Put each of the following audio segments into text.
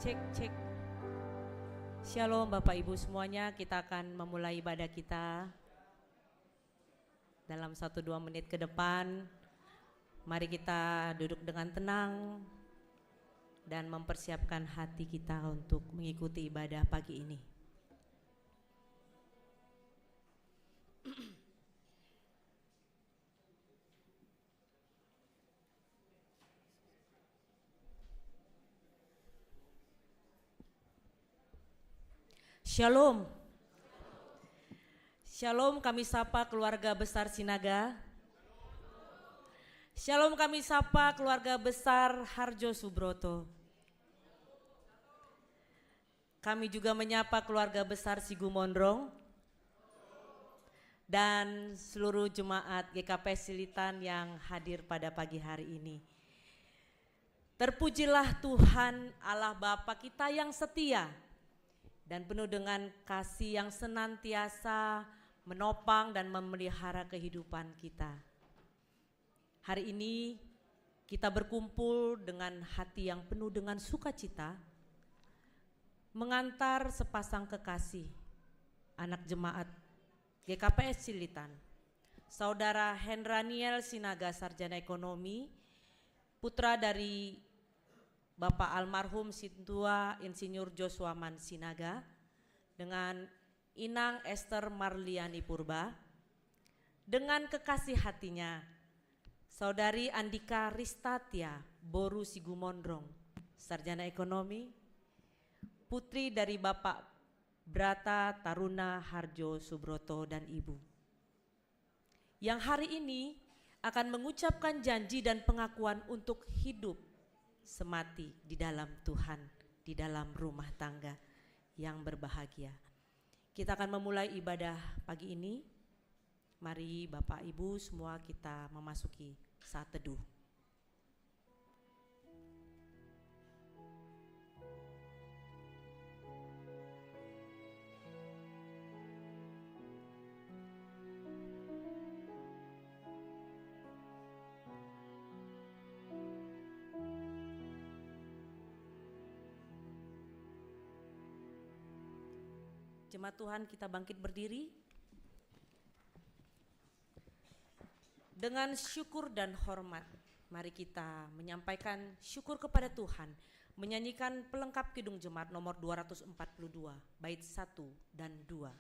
Cek. Shalom Bapak Ibu semuanya, kita akan memulai ibadah kita dalam 1-2 menit ke depan. Mari kita duduk dengan tenang dan mempersiapkan hati kita untuk mengikuti ibadah pagi ini. Shalom. Shalom, kami sapa keluarga besar Sinaga. Shalom, kami sapa keluarga besar Harjo Subroto. Kami juga menyapa keluarga besar Sigumondrong dan seluruh jemaat GKP Silitan yang hadir pada pagi hari ini. Terpujilah Tuhan Allah Bapa kita yang setia dan penuh dengan kasih yang senantiasa menopang dan memelihara kehidupan kita. Hari ini kita berkumpul dengan hati yang penuh dengan sukacita, mengantar sepasang kekasih, anak jemaat GKPS Silitan, Saudara Hendraniel Sinaga Sarjana Ekonomi, putra dari Bapak almarhum Sintua Insinyur Joshua Man Sinaga, dengan Inang Esther Marliani Purba, dengan kekasih hatinya Saudari Andika Ristatia Boru Sigumondrong, Sarjana Ekonomi, putri dari Bapak Brata Taruna Harjo Subroto dan Ibu, yang hari ini akan mengucapkan janji dan pengakuan untuk hidup semati di dalam Tuhan, di dalam rumah tangga yang berbahagia. Kita akan memulai ibadah pagi ini. Mari Bapak Ibu semua kita memasuki saat teduh. Jemaat Tuhan, kita bangkit berdiri. Dengan syukur dan hormat, mari kita menyampaikan syukur kepada Tuhan menyanyikan pelengkap Kidung Jemaat nomor 242, bait 1 dan 2.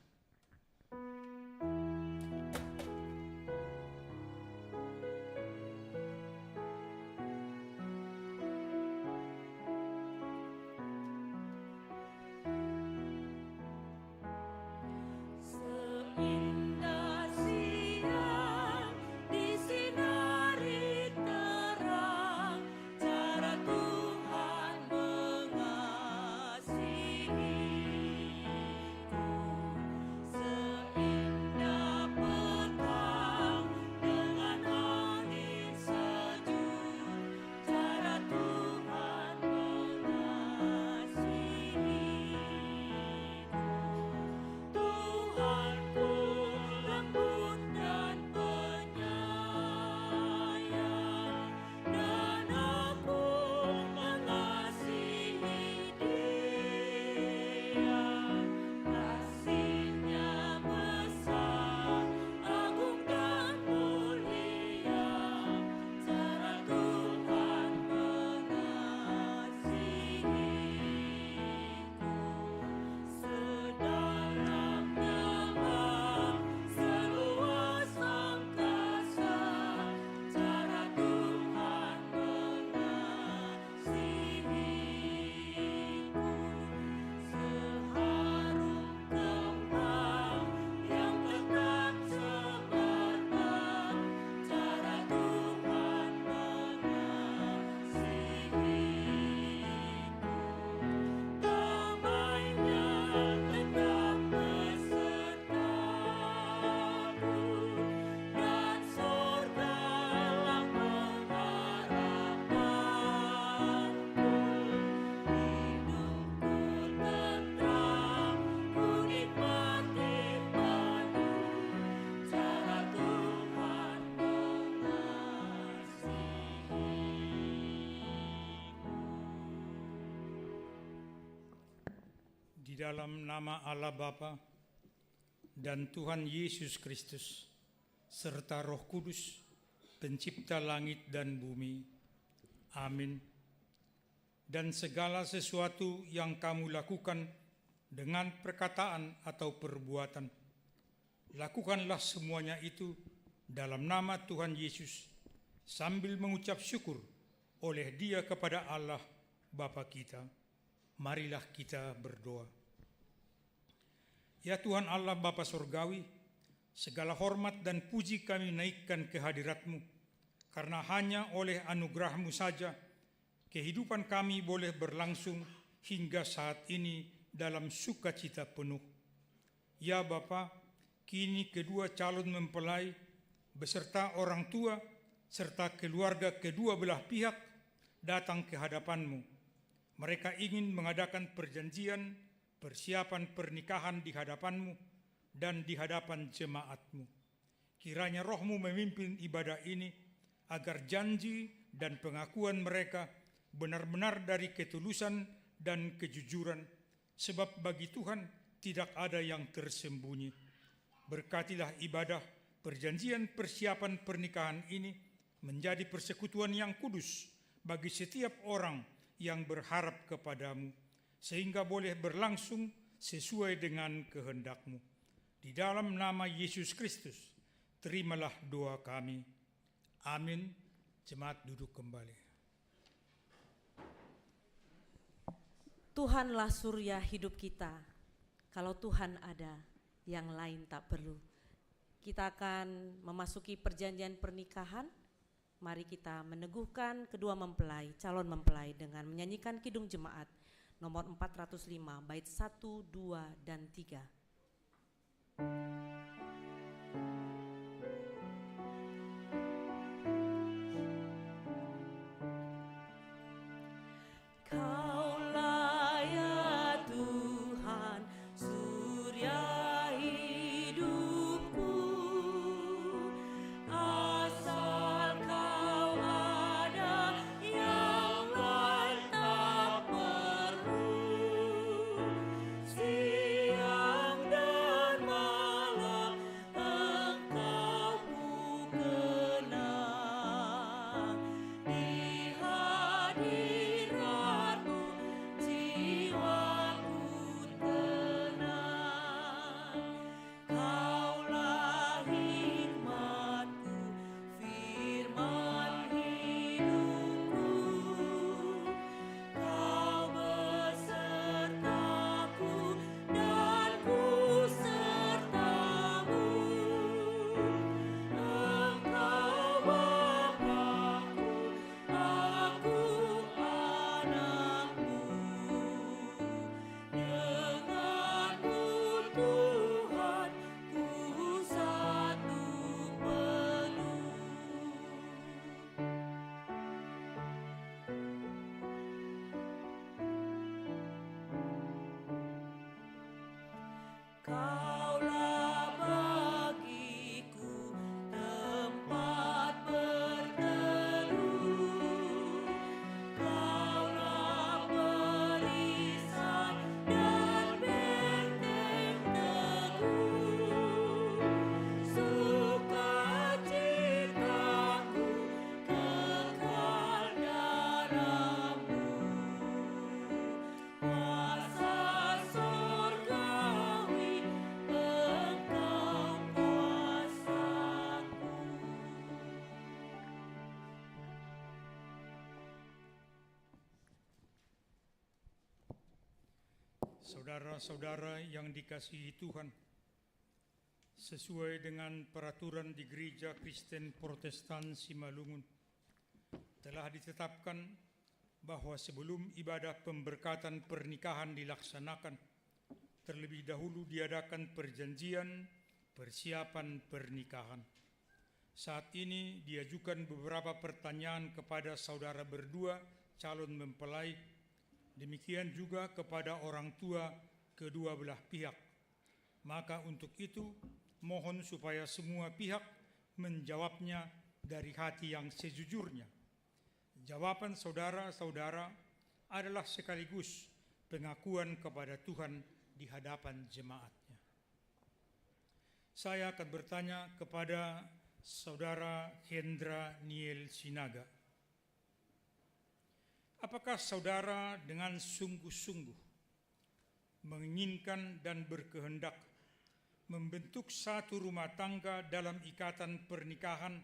Di dalam nama Allah Bapa dan Tuhan Yesus Kristus, serta Roh Kudus, pencipta langit dan bumi. Amin. Dan segala sesuatu yang kamu lakukan dengan perkataan atau perbuatan, lakukanlah semuanya itu dalam nama Tuhan Yesus, sambil mengucap syukur oleh Dia kepada Allah Bapa kita. Marilah kita berdoa. Ya Tuhan Allah Bapa Surgawi, segala hormat dan puji kami naikkan ke hadirat-Mu, karena hanya oleh anugerah-Mu saja kehidupan kami boleh berlangsung hingga saat ini dalam sukacita penuh. Ya Bapa, kini kedua calon mempelai beserta orang tua serta keluarga kedua belah pihak datang ke hadapan-Mu. Mereka ingin mengadakan perjanjian persiapan pernikahan di hadapan-Mu dan di hadapan jemaat-Mu. Kiranya Roh-Mu memimpin ibadah ini agar janji dan pengakuan mereka benar-benar dari ketulusan dan kejujuran, sebab bagi Tuhan tidak ada yang tersembunyi. Berkatilah ibadah perjanjian persiapan pernikahan ini menjadi persekutuan yang kudus bagi setiap orang yang berharap kepadamu, sehingga boleh berlangsung sesuai dengan kehendak-Mu. Di dalam nama Yesus Kristus, terimalah doa kami. Amin. Jemaat duduk kembali. Tuhanlah surya hidup kita. Kalau Tuhan ada, yang lain tak perlu. Kita akan memasuki perjanjian pernikahan. Mari kita meneguhkan kedua mempelai, calon mempelai dengan menyanyikan Kidung Jemaat nomor 405, bait 1, 2, dan 3. Siang dan malam Saudara-saudara yang dikasihi Tuhan, sesuai dengan peraturan di Gereja Kristen Protestan Simalungun, telah ditetapkan bahwa sebelum ibadah pemberkatan pernikahan dilaksanakan, terlebih dahulu diadakan perjanjian persiapan pernikahan. Saat ini diajukan beberapa pertanyaan kepada saudara berdua calon mempelai, demikian juga kepada orang tua kedua belah pihak. Maka untuk itu, mohon supaya semua pihak menjawabnya dari hati yang sejujurnya. Jawaban saudara-saudara adalah sekaligus pengakuan kepada Tuhan di hadapan jemaatnya. Saya akan bertanya kepada saudara Hendra Niel Sinaga. Apakah saudara dengan sungguh-sungguh menginginkan dan berkehendak membentuk satu rumah tangga dalam ikatan pernikahan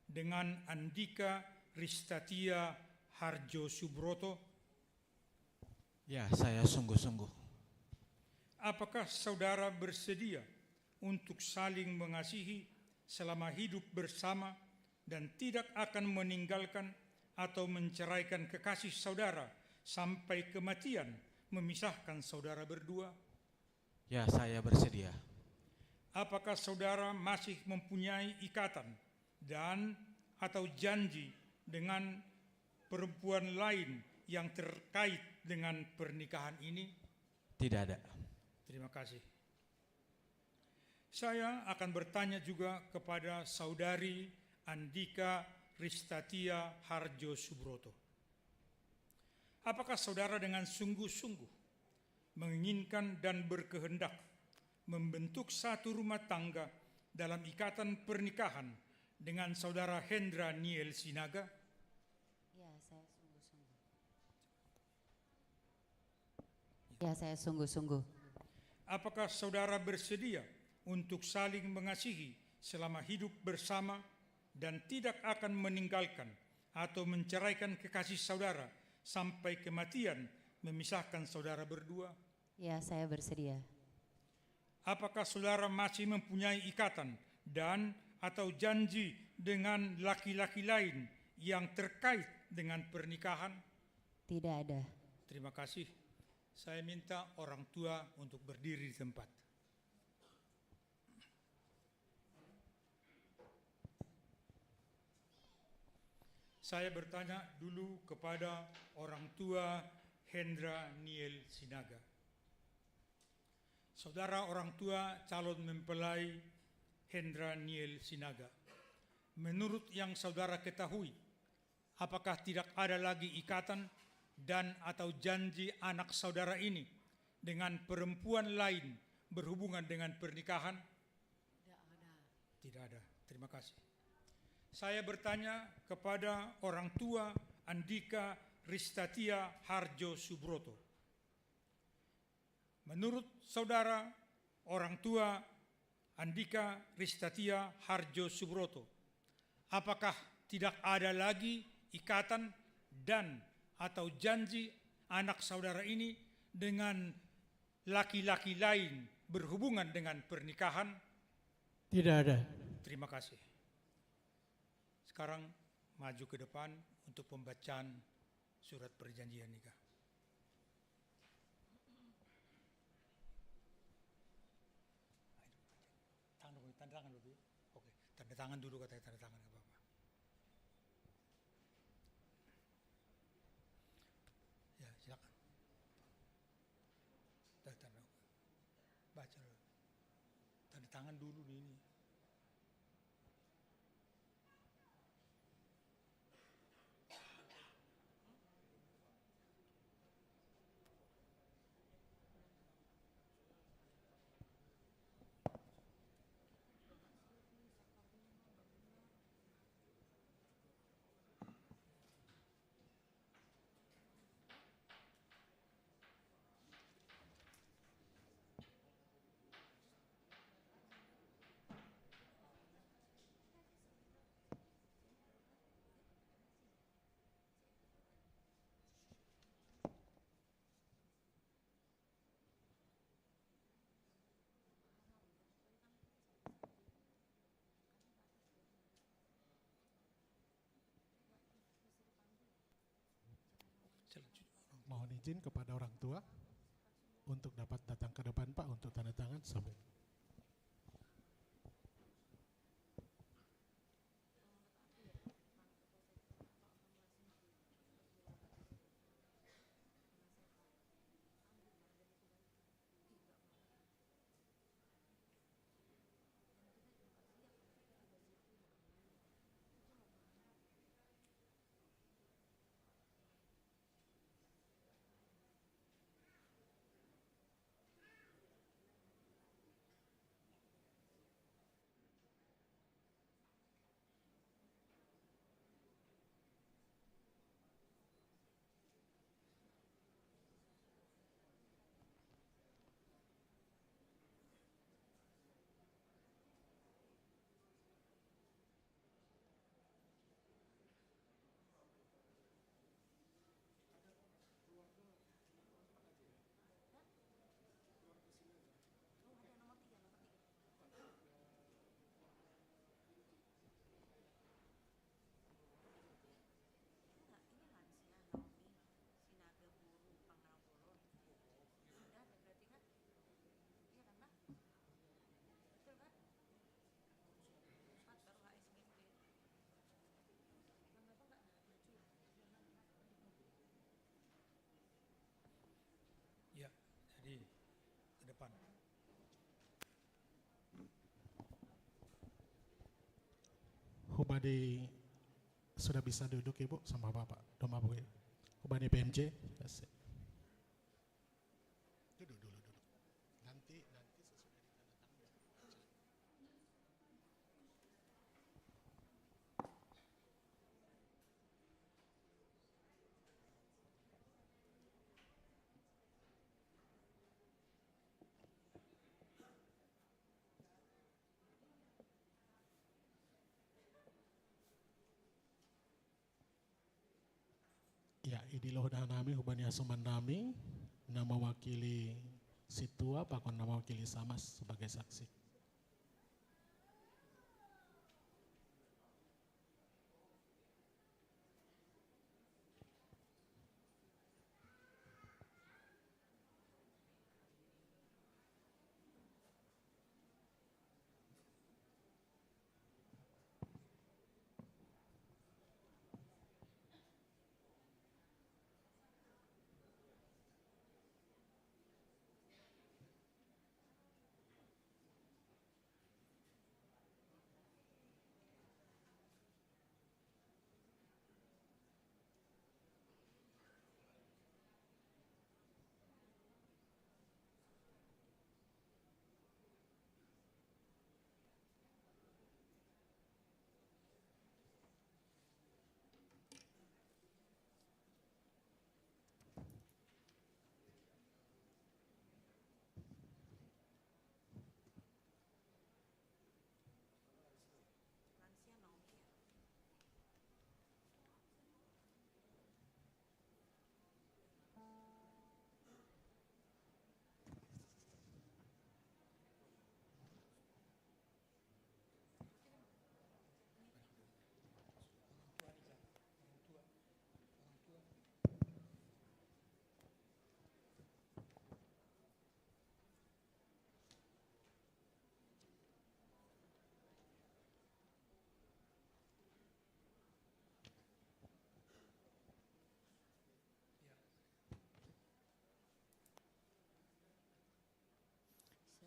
dengan Andika Ristatia Harjo Subroto? Ya, saya sungguh-sungguh. Apakah saudara bersedia untuk saling mengasihi selama hidup bersama dan tidak akan meninggalkan atau menceraikan kekasih saudara sampai kematian memisahkan saudara berdua? Ya, saya bersedia. Apakah saudara masih mempunyai ikatan dan atau janji dengan perempuan lain yang terkait dengan pernikahan ini? Tidak ada. Terima kasih. Saya akan bertanya juga kepada saudari Andika Ristatia Harjo Subroto. Apakah saudara dengan sungguh-sungguh menginginkan dan berkehendak membentuk satu rumah tangga dalam ikatan pernikahan dengan saudara Hendra Niel Sinaga? Ya, saya sungguh-sungguh. Ya, saya sungguh-sungguh. Apakah saudara bersedia untuk saling mengasihi selama hidup bersama dan tidak akan meninggalkan atau menceraikan kekasih saudara sampai kematian memisahkan saudara berdua? Ya, saya bersedia. Apakah saudara masih mempunyai ikatan dan atau janji dengan laki-laki lain yang terkait dengan pernikahan? Tidak ada. Terima kasih. Saya minta orang tua untuk berdiri di tempat. Saya bertanya dulu kepada orang tua Hendra Niel Sinaga. Saudara orang tua calon mempelai Hendra Niel Sinaga, menurut yang saudara ketahui, apakah tidak ada lagi ikatan dan atau janji anak saudara ini dengan perempuan lain berhubungan dengan pernikahan? Tidak ada. Terima kasih. Saya bertanya kepada orang tua Andika Ristatia Harjo Subroto. Menurut saudara orang tua Andika Ristatia Harjo Subroto, apakah tidak ada lagi ikatan dan atau janji anak saudara ini dengan laki-laki lain berhubungan dengan pernikahan? Tidak ada. Terima kasih. Sekarang maju ke depan untuk pembacaan surat perjanjian nikah. Tanda tangan dulu. Oke, tanda tangan dulu, katanya tanda tangan nggak apa-apa. Ya, silakan. Tanda, baca dulu. Tanda tangan dulu di ini. Mohon izin kepada orang tua untuk dapat datang ke depan Pak untuk tanda tangan sampai. Ya, jadi ke depan. Hubadi sudah bisa duduk Ibu sama Bapak. Doma Bu. Hubadi PMJ. Duduk dulu duduk. Nanti sesudah ditanda tangan. Ya, idiloh nami hubani asuman nami, nama wakili situa, pakon nama wakili samas sebagai saksi.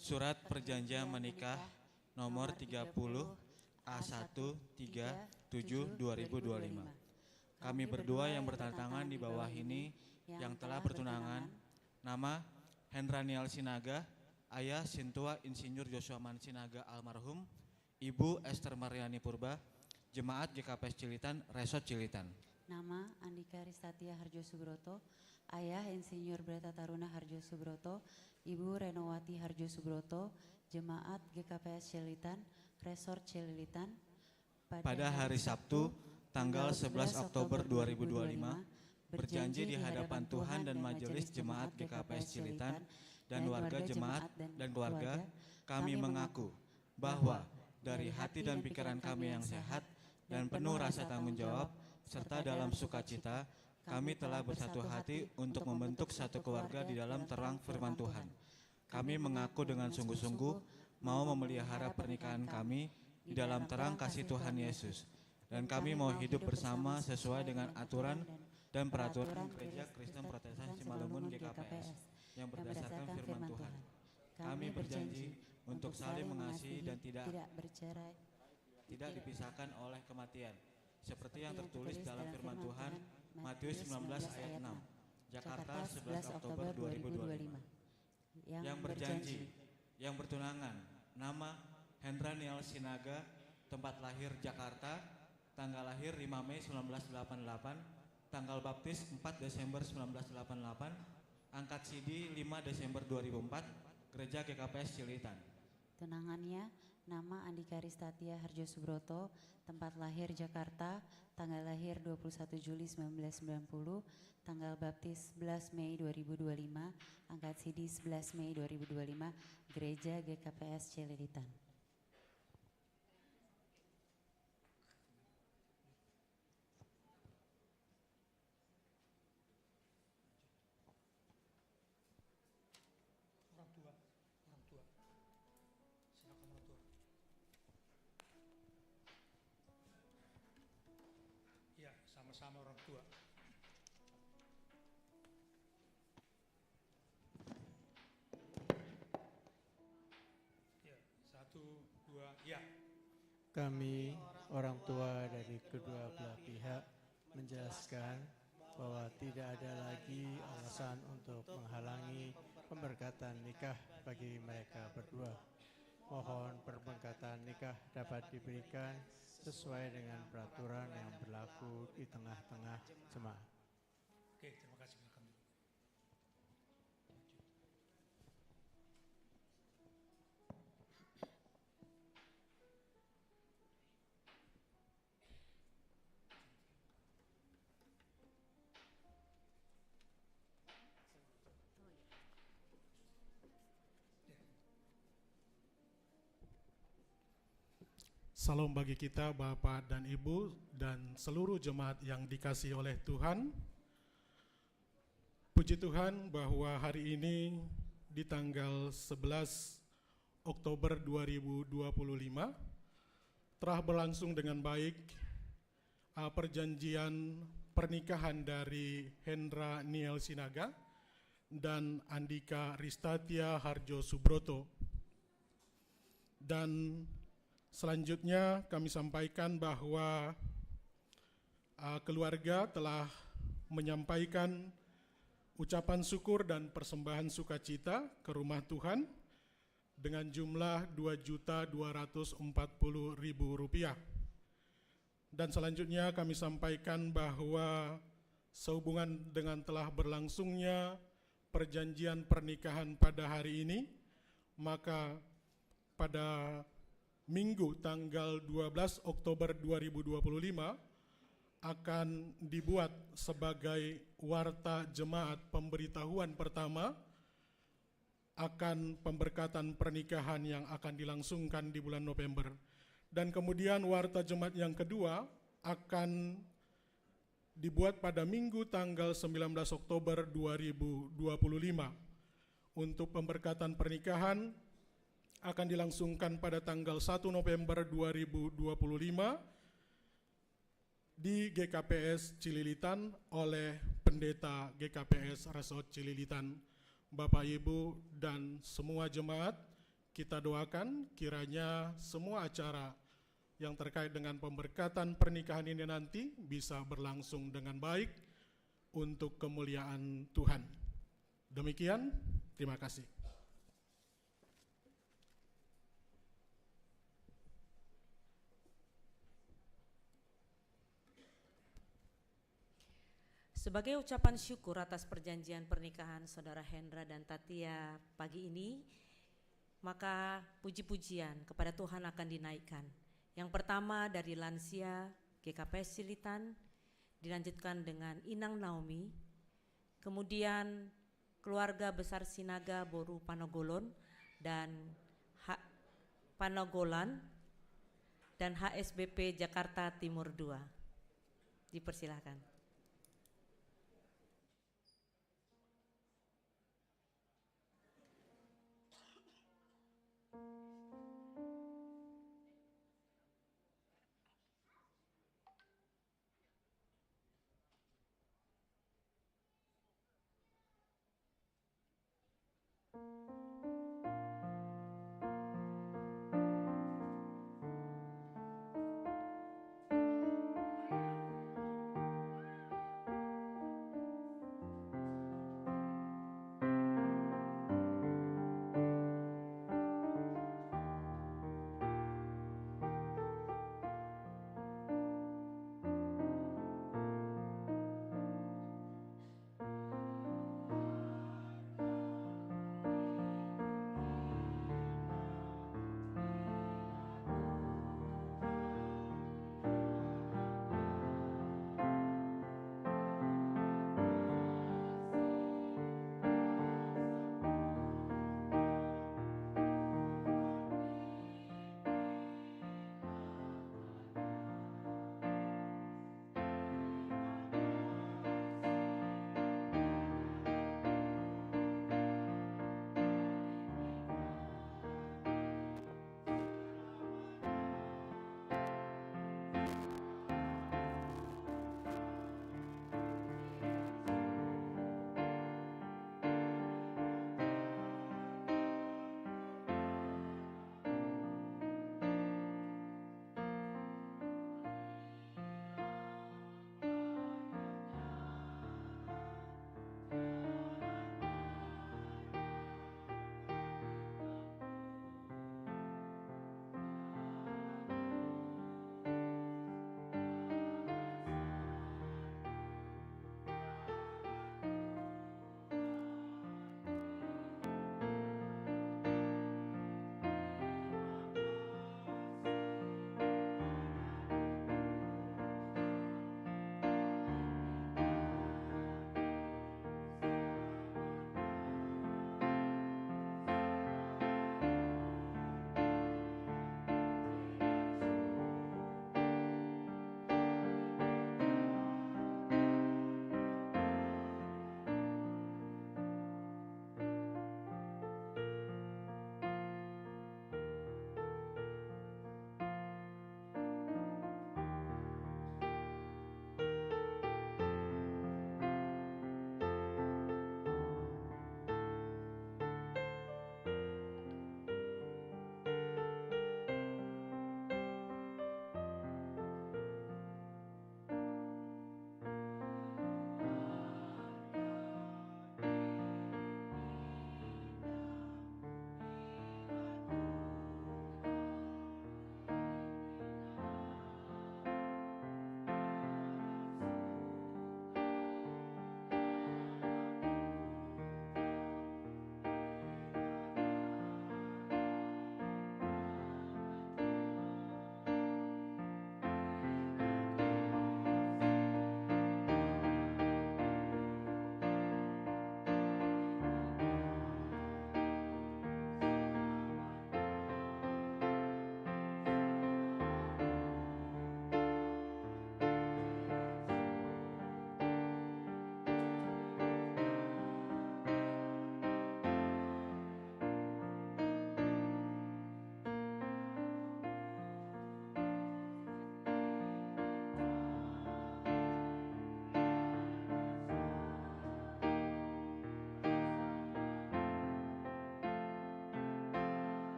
Surat perjanjian menikah nomor 30 A137/2025. Kami berdua yang bertantangan di bawah ini yang telah bertunangan, nama Hendranial Sinaga, ayah Sintua Insinyur Joshua Man Sinaga almarhum, Ibu Esther Mariani Purba, Jemaat GKPS Cilitan, Resort Cilitan. Nama Andika Ristatia Harjo Subroto, ayah Insinyur Brata Taruna Harjo Subroto, Ibu Renowati Harjo Subroto, Jemaat GKPS Cilitan, Resort Cilitan. Pada hari Sabtu, tanggal 11 Oktober 2025, berjanji di hadapan Tuhan dan Majelis Jemaat GKPS Cilitan dan warga jemaat dan keluarga, kami mengaku bahwa dari hati dan pikiran kami yang sehat dan penuh rasa tanggung jawab, serta dalam sukacita, kami telah bersatu hati untuk membentuk satu keluarga di dalam terang firman Tuhan. Kami mengaku dengan sungguh-sungguh mau memelihara pernikahan kami di dalam terang kasih Tuhan Yesus. Dan kami mau hidup bersama sesuai dengan aturan dan peraturan Gereja Kristen Protestan Simalungun GKPS yang berdasarkan firman Tuhan. Kami berjanji untuk saling mengasihi dan tidak dipisahkan oleh kematian, seperti yang tertulis dalam firman Tuhan Matius 19 ayat 6, Jakarta 11 Oktober 2025. Yang berjanji, yang bertunangan, nama Hendra Niel Sinaga, tempat lahir Jakarta, tanggal lahir 5 Mei 1988, tanggal baptis 4 Desember 1988, angkat CD 5 Desember 2004, Gereja GKPS Cililitan. Tunangannya nama Andika Ristatia Harjo Subroto, tempat lahir Jakarta, tanggal lahir 21 Juli 1990, tanggal baptis 11 Mei 2025, angkat CD 11 Mei 2025, Gereja GKPS Cililitan. Ya, sama-sama orang tua. Ya, 1, 2, ya. Kami, orang tua dari kedua belah pihak, menjelaskan bahwa tidak ada lagi alasan untuk menghalangi pemberkatan nikah bagi mereka berdua. Mohon pemberkatan nikah dapat diberikan sesuai dengan peraturan yang berlaku di tengah-tengah jemaat. Oke, terima kasih. Silakan dulu. Salam bagi kita Bapak dan Ibu dan seluruh jemaat yang dikasihi oleh Tuhan. Puji Tuhan bahwa hari ini di tanggal 11 Oktober 2025 telah berlangsung dengan baik perjanjian pernikahan dari Hendra Niel Sinaga dan Andika Ristatia Harjo Subroto. Dan selanjutnya kami sampaikan bahwa keluarga telah menyampaikan ucapan syukur dan persembahan sukacita ke rumah Tuhan dengan jumlah Rp2.240.000. Dan selanjutnya kami sampaikan bahwa sehubungan dengan telah berlangsungnya perjanjian pernikahan pada hari ini, maka pada Minggu tanggal 12 Oktober 2025 akan dibuat sebagai warta jemaat pemberitahuan pertama akan pemberkatan pernikahan yang akan dilangsungkan di bulan November. Dan kemudian warta jemaat yang kedua akan dibuat pada Minggu tanggal 19 Oktober 2025. Untuk pemberkatan pernikahan akan dilangsungkan pada tanggal 1 November 2025 di GKPS Cililitan oleh Pendeta GKPS Resort Cililitan. Bapak, Ibu, dan semua jemaat, kita doakan kiranya semua acara yang terkait dengan pemberkatan pernikahan ini nanti bisa berlangsung dengan baik untuk kemuliaan Tuhan. Demikian, terima kasih. Sebagai ucapan syukur atas perjanjian pernikahan Saudara Hendra dan Tatia pagi ini, maka puji-pujian kepada Tuhan akan dinaikkan. Yang pertama dari lansia GKPS Cililitan, dilanjutkan dengan Inang Naomi, kemudian keluarga besar Sinaga Boru Panogolon dan Panogolan dan HSBP Jakarta Timur II. Dipersilahkan.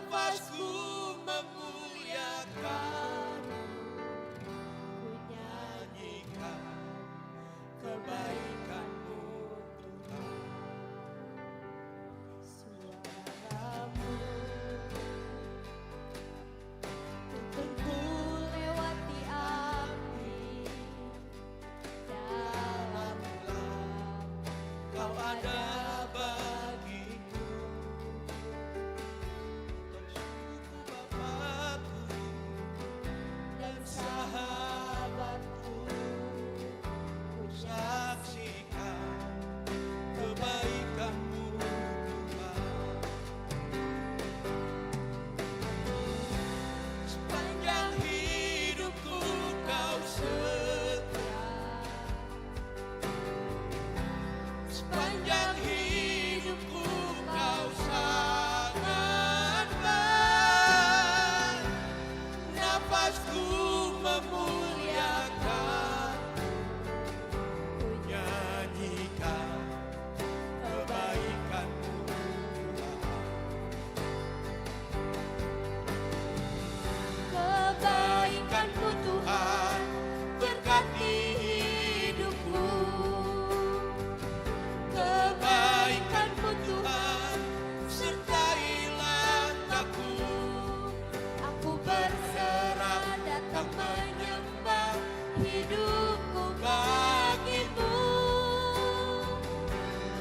nafasku memuliakan, ku nyanyikan kebaikan-Mu Tuhan. Suaramu untukku lewati api, dalam gelap Kau ada bagiku. Bersyukur Bapakku dan sahabatku, ku saksikan kebaikan-Mu Tuhan. Sepanjang hidupku Kau setia, sepanjang hidupku Kau sangat baik. Nafasku memuliakan, ku nyanyikan kebaikan-Mu Tuhan. Kebaikan-Mu Tuhan berkati hidupku. Kebaikan-Mu Tuhan sertai langkahku. Aku berserah datang menyembah, hidupku bagi-Mu.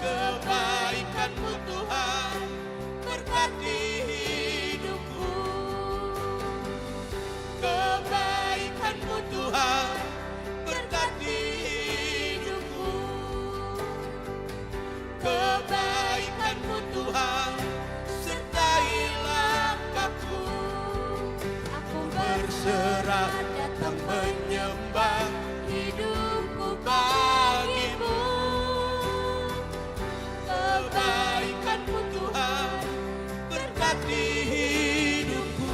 Kebaikan-Mu Tuhan berkati hidupku. Kebaikan-Mu Tuhan berkati hidupku. Kebaikan-Mu Tuhan sertai langkahku. Aku berserah datang menyembah, hidupku bagi-Mu. Kebaikan-Mu Tuhan berkati hidupku.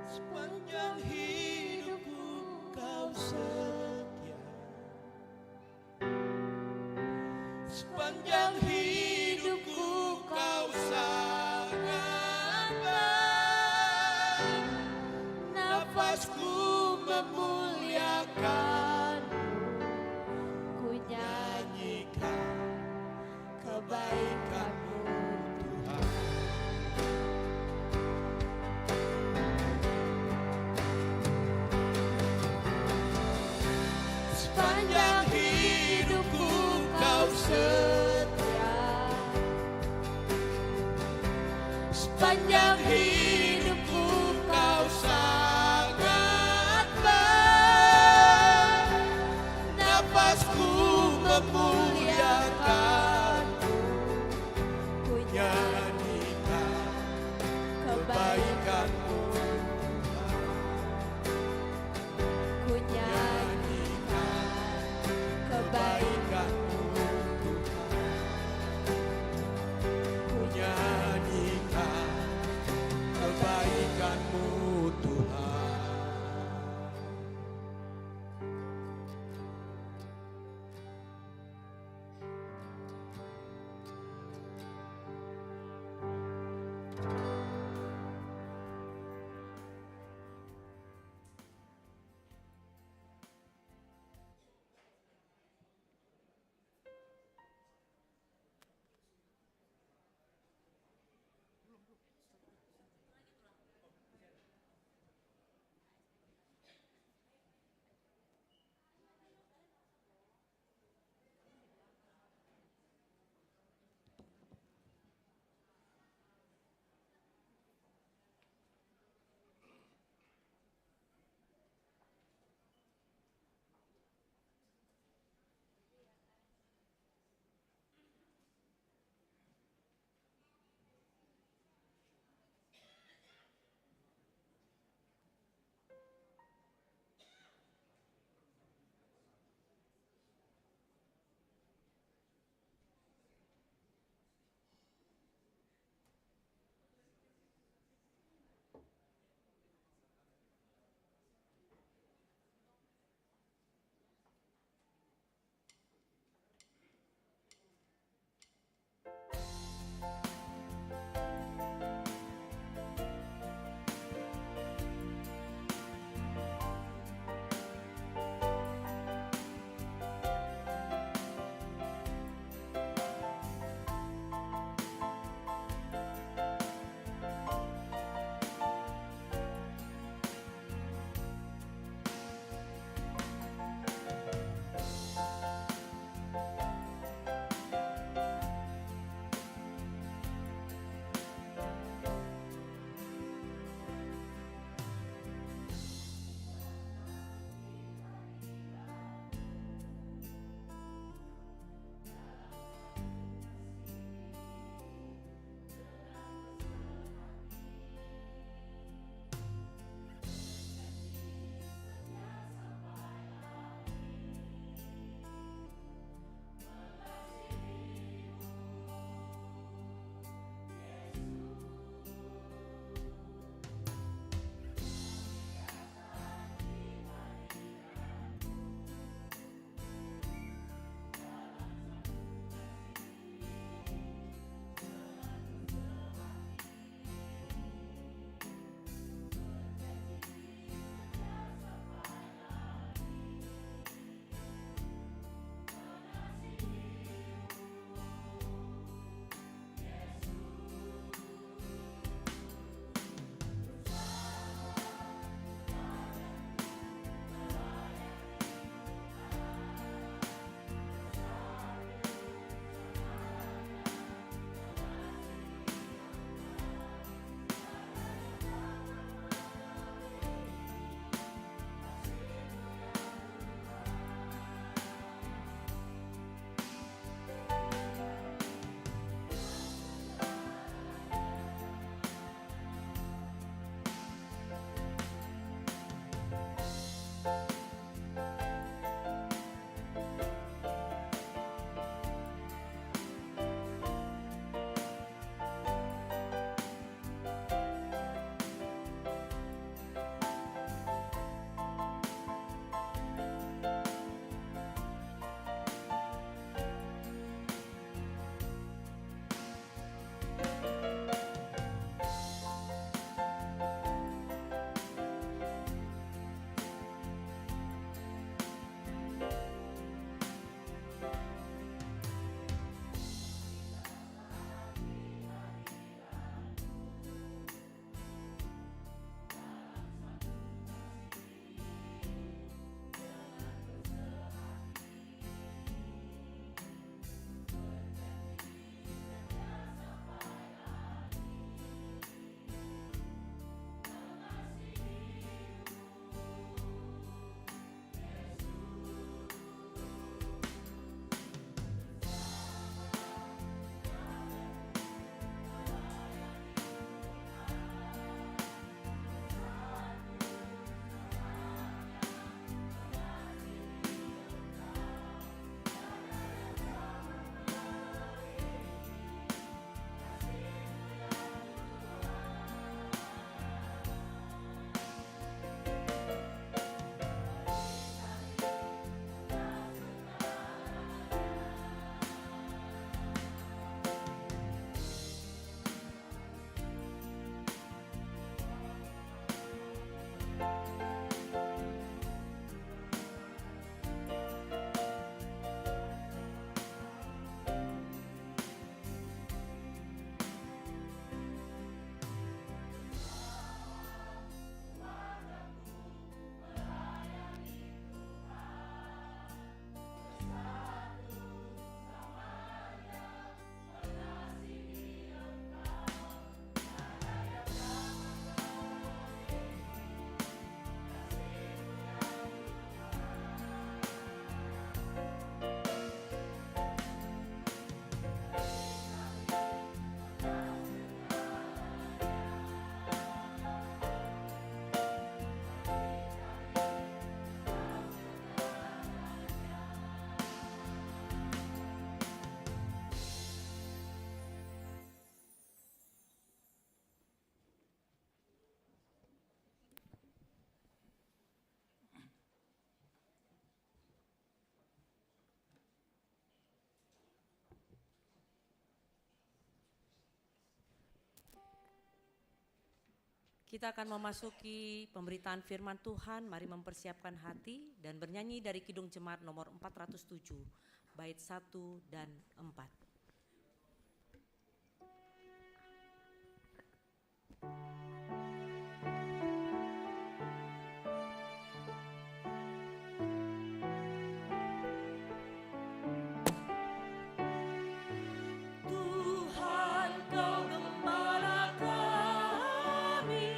Sepanjang hidupku Kau setia, sepanjang hidupku Kau sangat baik. Nafasku memuliakan-Mu, ku nyanyikan kebaikan-Mu Tuhan. Sepanjang hidupku Kau setia, sepanjang hidupku Kau sangat baik. Nafasku memuliakan-Mu, ku nyanyikan kebaikan-Mu Tuhan. Ku nyanyikan kebaikan-Mu Tuhan. Ku nyanyikan kebaikan-Mu Tuhan. Kita akan memasuki pemberitaan firman Tuhan. Mari mempersiapkan hati dan bernyanyi dari Kidung Jemaat nomor 407, bait 1 dan 4. Tuhan, Kau gembala kami,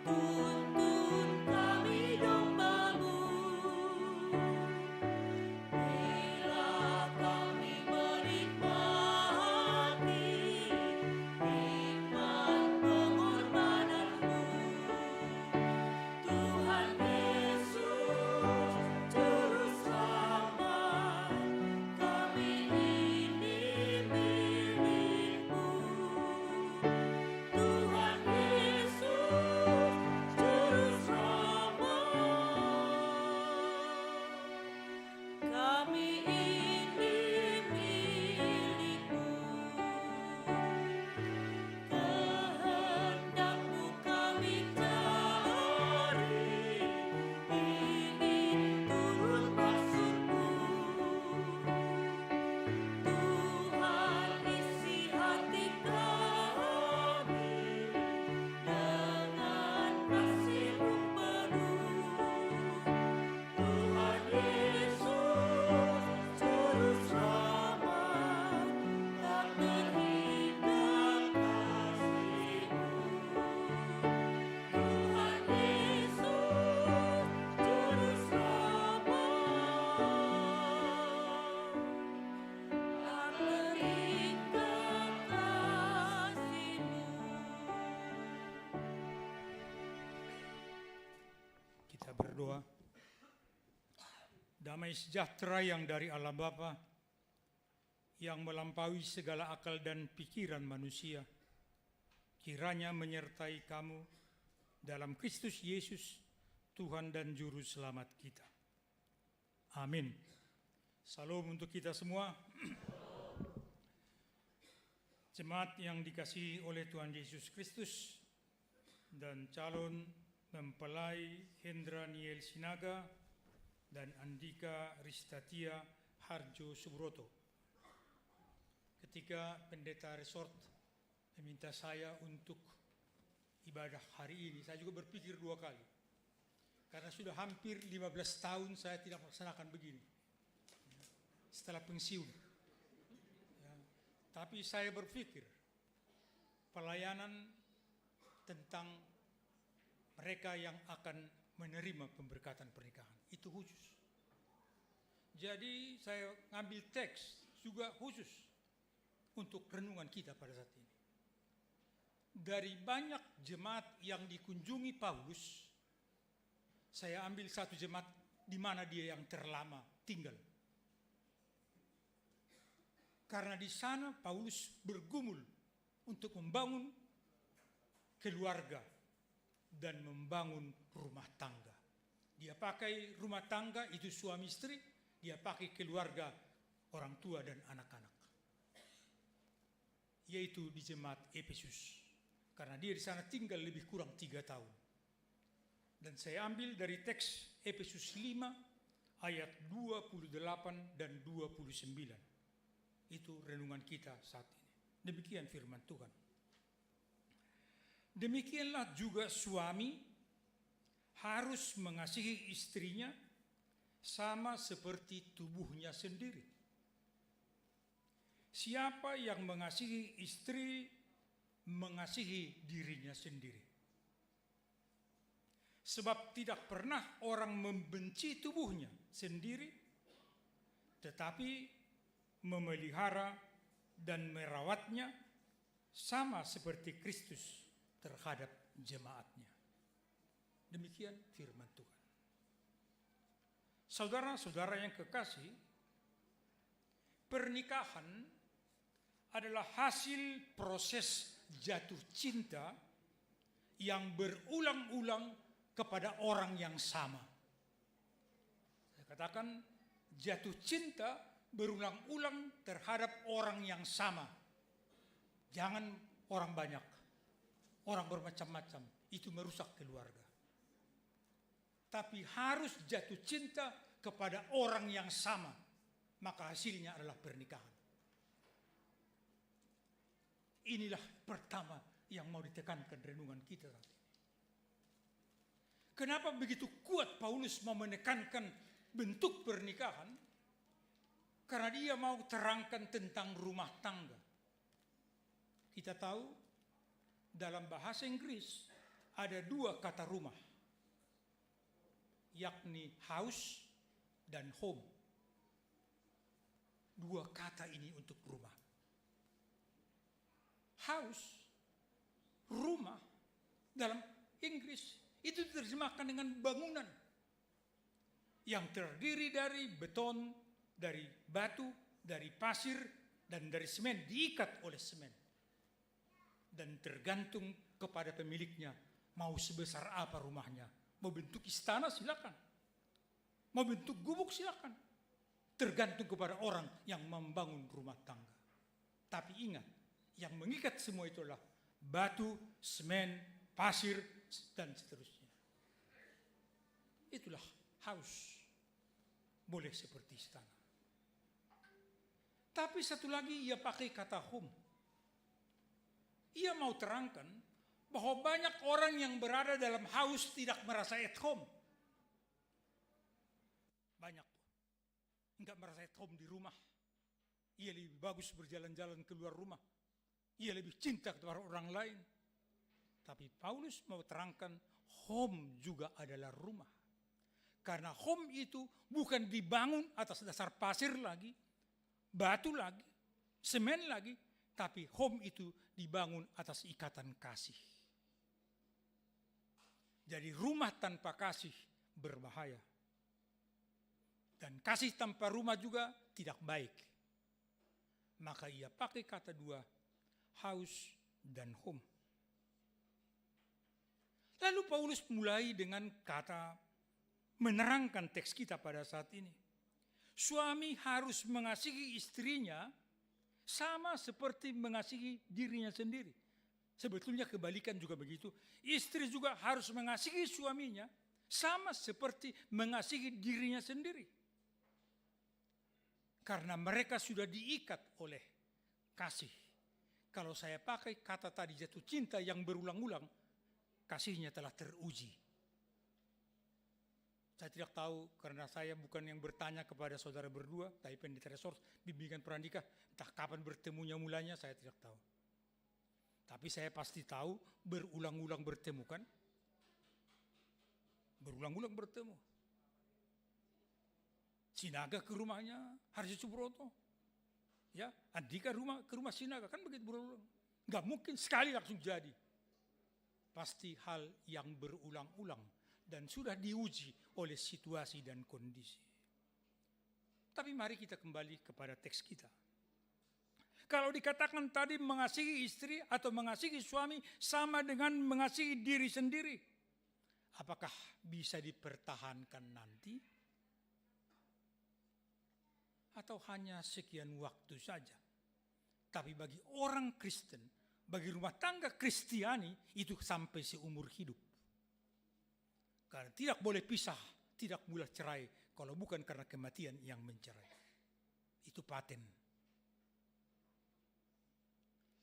tuntun kami domba-Mu. Bila kami menikmati nikmat pengorbanan-Mu, Tuhan Yesus, Juru Selamat, kami ini milik-Mu. Tuhan Yesus, Juru Selamat, kami ini milik-Mu. Kehendak-Mu kami cari, ingin turut maksud-Mu. Tuhan, isi hati kami dengan kasih-Mu penuh. Tuhan Yesus, Juru Selamat, tak terhingga kasih-Mu. Tuhan Yesus, Juru Selamat, tak terhingga kasih-Mu. Kita berdoa. Damai sejahtera yang dari Allah Bapa, yang melampaui segala akal dan pikiran manusia, kiranya menyertai kamu dalam Kristus Yesus, Tuhan dan Juru Selamat kita. Amin. Salam untuk kita semua. Jemaat yang dikasihi oleh Tuhan Yesus Kristus dan calon mempelai Hendra Niel Sinaga dan Andika Ristatia Harjo Subroto. Ketika pendeta resort meminta saya untuk ibadah hari ini, saya juga berpikir 2 kali. Karena sudah hampir 15 tahun saya tidak melaksanakan begini. Setelah pensiun. Ya, tapi saya berpikir pelayanan tentang mereka yang akan menerima pemberkatan pernikahan. Itu khusus. Jadi saya ngambil teks juga khusus untuk renungan kita pada saat ini. Dari banyak jemaat yang dikunjungi Paulus, saya ambil satu jemaat di mana dia yang terlama tinggal. Karena di sana Paulus bergumul untuk membangun keluarga dan membangun rumah tangga. Dia pakai rumah tangga itu suami istri, dia pakai keluarga orang tua dan anak-anak. Yaitu di jemaat Efesus. Karena dia di sana tinggal lebih kurang 3 tahun. Dan saya ambil dari teks Efesus 5 ayat 28 dan 29. Itu renungan kita saat ini. Demikian firman Tuhan. Demikianlah juga suami harus mengasihi istrinya sama seperti tubuhnya sendiri. Siapa yang mengasihi istri, mengasihi dirinya sendiri. Sebab tidak pernah orang membenci tubuhnya sendiri, tetapi memelihara dan merawatnya sama seperti Kristus terhadap jemaatnya. Demikian firman Tuhan. Saudara-saudara yang kekasih, pernikahan adalah hasil proses jatuh cinta yang berulang-ulang kepada orang yang sama. Saya katakan jatuh cinta berulang-ulang terhadap orang yang sama. Jangan orang banyak, orang bermacam-macam. itu merusak keluarga. Tapi harus jatuh cinta kepada orang yang sama, maka hasilnya adalah pernikahan. Inilah pertama yang mau ditekankan renungan kita. Kenapa begitu kuat Paulus mau menekankan bentuk pernikahan? Karena dia mau terangkan tentang rumah tangga. Kita tahu dalam bahasa Inggris ada dua kata rumah, yakni house dan home. Dua kata ini untuk rumah. House, rumah, dalam Inggris itu diterjemahkan dengan bangunan yang terdiri dari beton, dari batu, dari pasir, dan dari semen, diikat oleh semen. Dan tergantung kepada pemiliknya, mau sebesar apa rumahnya. Mau bentuk istana silakan, mau bentuk gubuk silakan. Tergantung kepada orang yang membangun rumah tangga. Tapi ingat, yang mengikat semua itu adalah batu, semen, pasir, dan seterusnya. Itulah house. Boleh seperti istana. Tapi satu lagi ia pakai kata home. Ia mau terangkan bahwa banyak orang yang berada dalam house tidak merasa at home. Banyak. Enggak merasa at home di rumah. Ia lebih bagus berjalan-jalan keluar rumah. Ia lebih cinta kepada orang lain. Tapi Paulus mau terangkan home juga adalah rumah. Karena home itu bukan dibangun atas dasar pasir lagi, batu lagi, semen lagi, tapi home itu dibangun atas ikatan kasih. Jadi rumah tanpa kasih berbahaya. Dan kasih tanpa rumah juga tidak baik. Maka ia pakai kata dua, house dan home. Lalu Paulus mulai dengan kata menerangkan teks kita pada saat ini. Suami harus mengasihi istrinya sama seperti mengasihi dirinya sendiri. Sebetulnya kebalikan juga begitu. Istri juga harus mengasihi suaminya sama seperti mengasihi dirinya sendiri. Karena mereka sudah diikat oleh kasih. Kalau saya pakai kata tadi jatuh cinta yang berulang-ulang, kasihnya telah teruji. Saya tidak tahu karena saya bukan yang bertanya kepada saudara berdua, tapi pendeta resort, bimbingan perandika, entah kapan bertemunya mulanya saya tidak tahu. Tapi saya pasti tahu berulang-ulang bertemu kan? Berulang-ulang bertemu. Sinaga ke rumahnya Harjo Subroto. Ya, Andika ke rumah Sinaga kan begitu berulang. Enggak mungkin sekali langsung jadi. Pasti hal yang berulang-ulang dan sudah diuji oleh situasi dan kondisi. Tapi mari kita kembali kepada teks kita. Kalau dikatakan tadi mengasihi istri atau mengasihi suami sama dengan mengasihi diri sendiri, apakah bisa dipertahankan nanti? Atau hanya sekian waktu saja? Tapi bagi orang Kristen, bagi rumah tangga Kristiani itu sampai seumur hidup. Karena tidak boleh pisah, tidak boleh cerai kalau bukan karena kematian yang mencerai. Itu paten.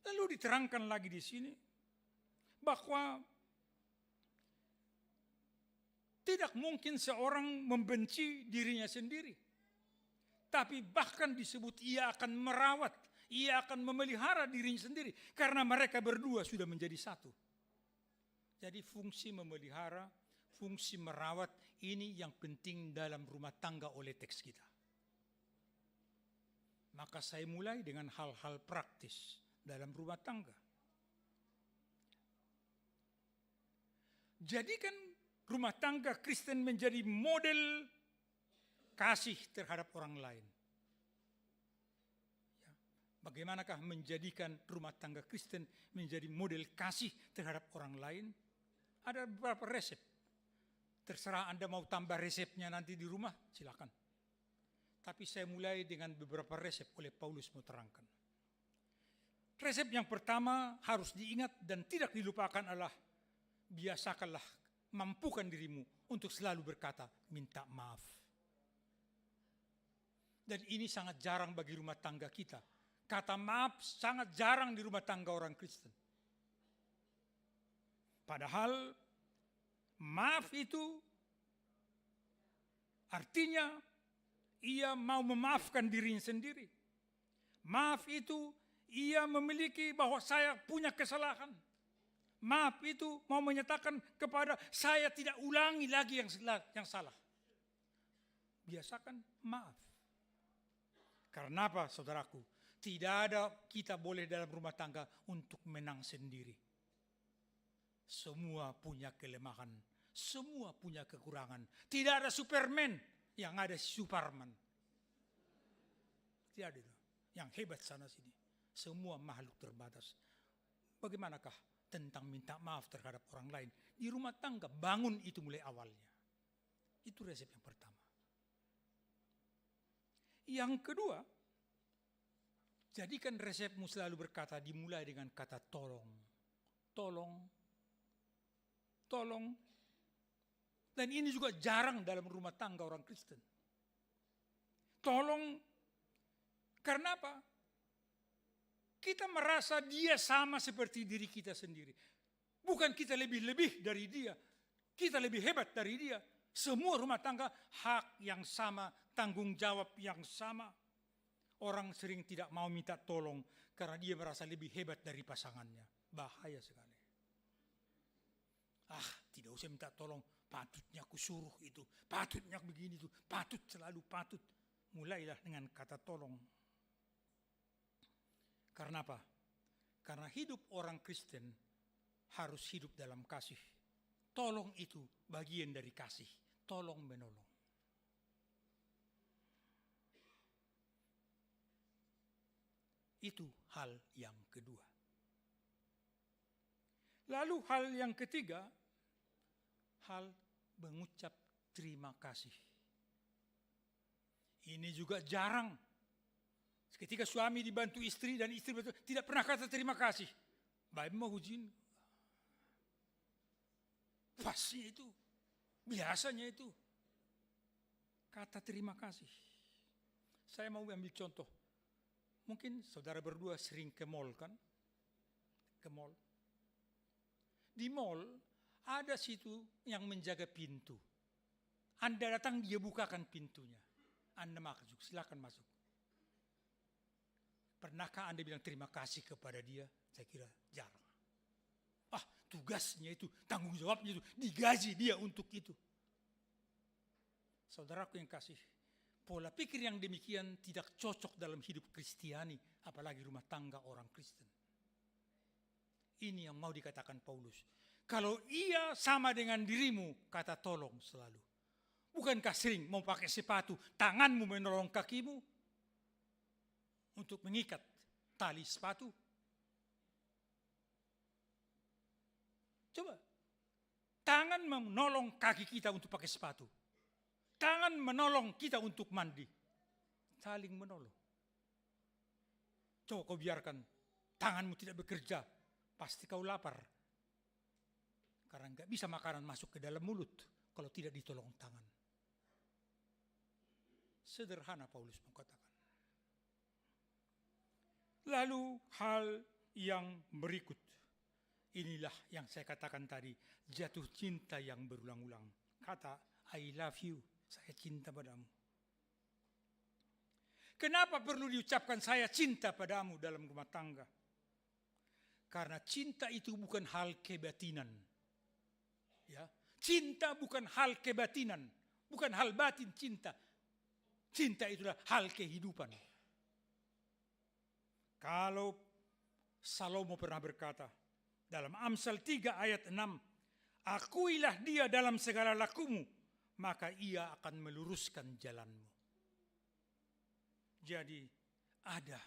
Lalu diterangkan lagi di sini bahwa tidak mungkin seorang membenci dirinya sendiri. Tapi bahkan disebut ia akan merawat, ia akan memelihara dirinya sendiri. Karena mereka berdua sudah menjadi satu. Jadi fungsi memelihara, fungsi merawat ini yang penting dalam rumah tangga oleh teks kita. Maka saya mulai dengan hal-hal praktis dalam rumah tangga. Jadikan rumah tangga Kristen menjadi model kasih terhadap orang lain. Ya. Bagaimanakah menjadikan rumah tangga Kristen menjadi model kasih terhadap orang lain? Ada beberapa resep. Terserah Anda mau tambah resepnya nanti di rumah, silakan. Tapi saya mulai dengan beberapa resep oleh Paulus mau terangkan. Resep yang pertama harus diingat dan tidak dilupakan adalah biasakanlah mampukan dirimu untuk selalu berkata minta maaf. Dan ini sangat jarang bagi rumah tangga kita. Kata maaf sangat jarang di rumah tangga orang Kristen. Padahal maaf itu artinya ia mau memaafkan dirinya sendiri. Maaf itu ia memiliki bahwa saya punya kesalahan. Maaf itu mau menyatakan kepada saya tidak ulangi lagi yang salah. Biasakan maaf. Karena apa, saudaraku? Tidak ada kita boleh dalam rumah tangga untuk menang sendiri. Semua punya kelemahan, semua punya kekurangan. Tidak ada Superman, yang ada Superman. Tidak ada yang hebat sana sini. Semua makhluk terbatas. Bagaimanakah tentang minta maaf terhadap orang lain? Di rumah tangga bangun itu mulai awalnya. Itu resep yang pertama. Yang kedua, jadikan resepmu selalu berkata dimulai dengan kata tolong. Tolong. Tolong. Dan ini juga jarang dalam rumah tangga orang Kristen. Tolong. Karena apa? Kita merasa dia sama seperti diri kita sendiri. Bukan kita lebih-lebih dari dia. Kita lebih hebat dari dia. Semua rumah tangga hak yang sama, tanggung jawab yang sama. Orang sering tidak mau minta tolong karena dia merasa lebih hebat dari pasangannya. Bahaya sekali. Tidak usah minta tolong. Patutnya aku suruh itu. Patutnya begini itu. Patut, selalu patut. Mulailah dengan kata tolong. Karena apa? Karena hidup orang Kristen harus hidup dalam kasih. Tolong itu bagian dari kasih. Tolong menolong. Itu hal yang kedua. Lalu hal yang ketiga, hal mengucap terima kasih. Ini juga jarang. Ketika suami dibantu istri dan istri tidak pernah kata terima kasih. Baik mau hujin. Pasti itu. Biasanya itu. Kata terima kasih. Saya mau ambil contoh. Mungkin saudara berdua sering ke mall kan? Ke mall. Di mall ada situ yang menjaga pintu. Anda datang dia bukakan pintunya. Anda masuk, silakan masuk. Pernahkah Anda bilang terima kasih kepada dia? Saya kira jarang. Tugasnya itu, tanggung jawabnya itu, digaji dia untuk itu. Saudaraku yang kasih, pola pikir yang demikian tidak cocok dalam hidup Kristiani, apalagi rumah tangga orang Kristen. Ini yang mau dikatakan Paulus. Kalau ia sama dengan dirimu, kata tolong selalu. Bukankah sering mau pakai sepatu, tanganmu menolong kakimu untuk mengikat tali sepatu? Coba, tangan menolong kaki kita untuk pakai sepatu. Tangan menolong kita untuk mandi. Saling menolong. Coba kau biarkan tanganmu tidak bekerja, pasti kau lapar. Karena enggak bisa makanan masuk ke dalam mulut kalau tidak ditolong tangan. Sederhana Paulus mengatakan. Lalu hal yang berikut. Inilah yang saya katakan tadi, jatuh cinta yang berulang-ulang. Kata, I love you, saya cinta padamu. Kenapa perlu diucapkan saya cinta padamu dalam rumah tangga? Karena cinta itu bukan hal kebatinan. Ya, cinta bukan hal kebatinan, bukan hal batin cinta. Cinta itulah hal kehidupan. Kalau Salomo pernah berkata, dalam Amsal 3 ayat 6, akuilah dia dalam segala lakumu, maka ia akan meluruskan jalanmu. Jadi ada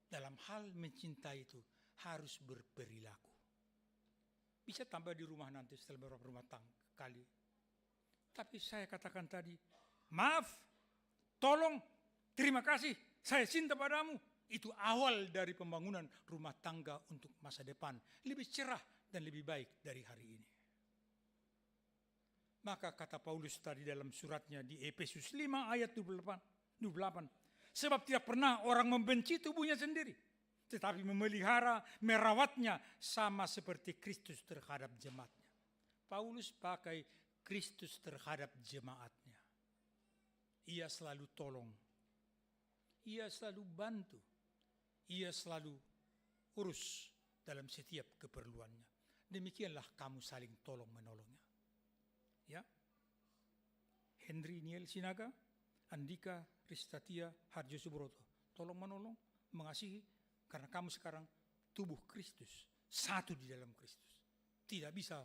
dalam hal mencintai itu harus berperilaku. Bisa tambah di rumah nanti setelah beberapa rumah tangga kali. Tapi saya katakan tadi, maaf, tolong, terima kasih, saya cinta padamu. Itu awal dari pembangunan rumah tangga untuk masa depan. Lebih cerah dan lebih baik dari hari ini. Maka kata Paulus tadi dalam suratnya di Efesus 5 ayat 28, sebab tidak pernah orang membenci tubuhnya sendiri, tetapi memelihara, merawatnya sama seperti Kristus terhadap jemaatnya. Paulus pakai Kristus terhadap jemaatnya. Ia selalu tolong, ia selalu bantu, ia selalu urus dalam setiap keperluannya. Demikianlah kamu saling tolong menolongnya. Ya, Henry Niel Sinaga, Andika Ristatia Harjo Subroto, tolong menolong, mengasihi, karena kamu sekarang tubuh Kristus, satu di dalam Kristus. Tidak bisa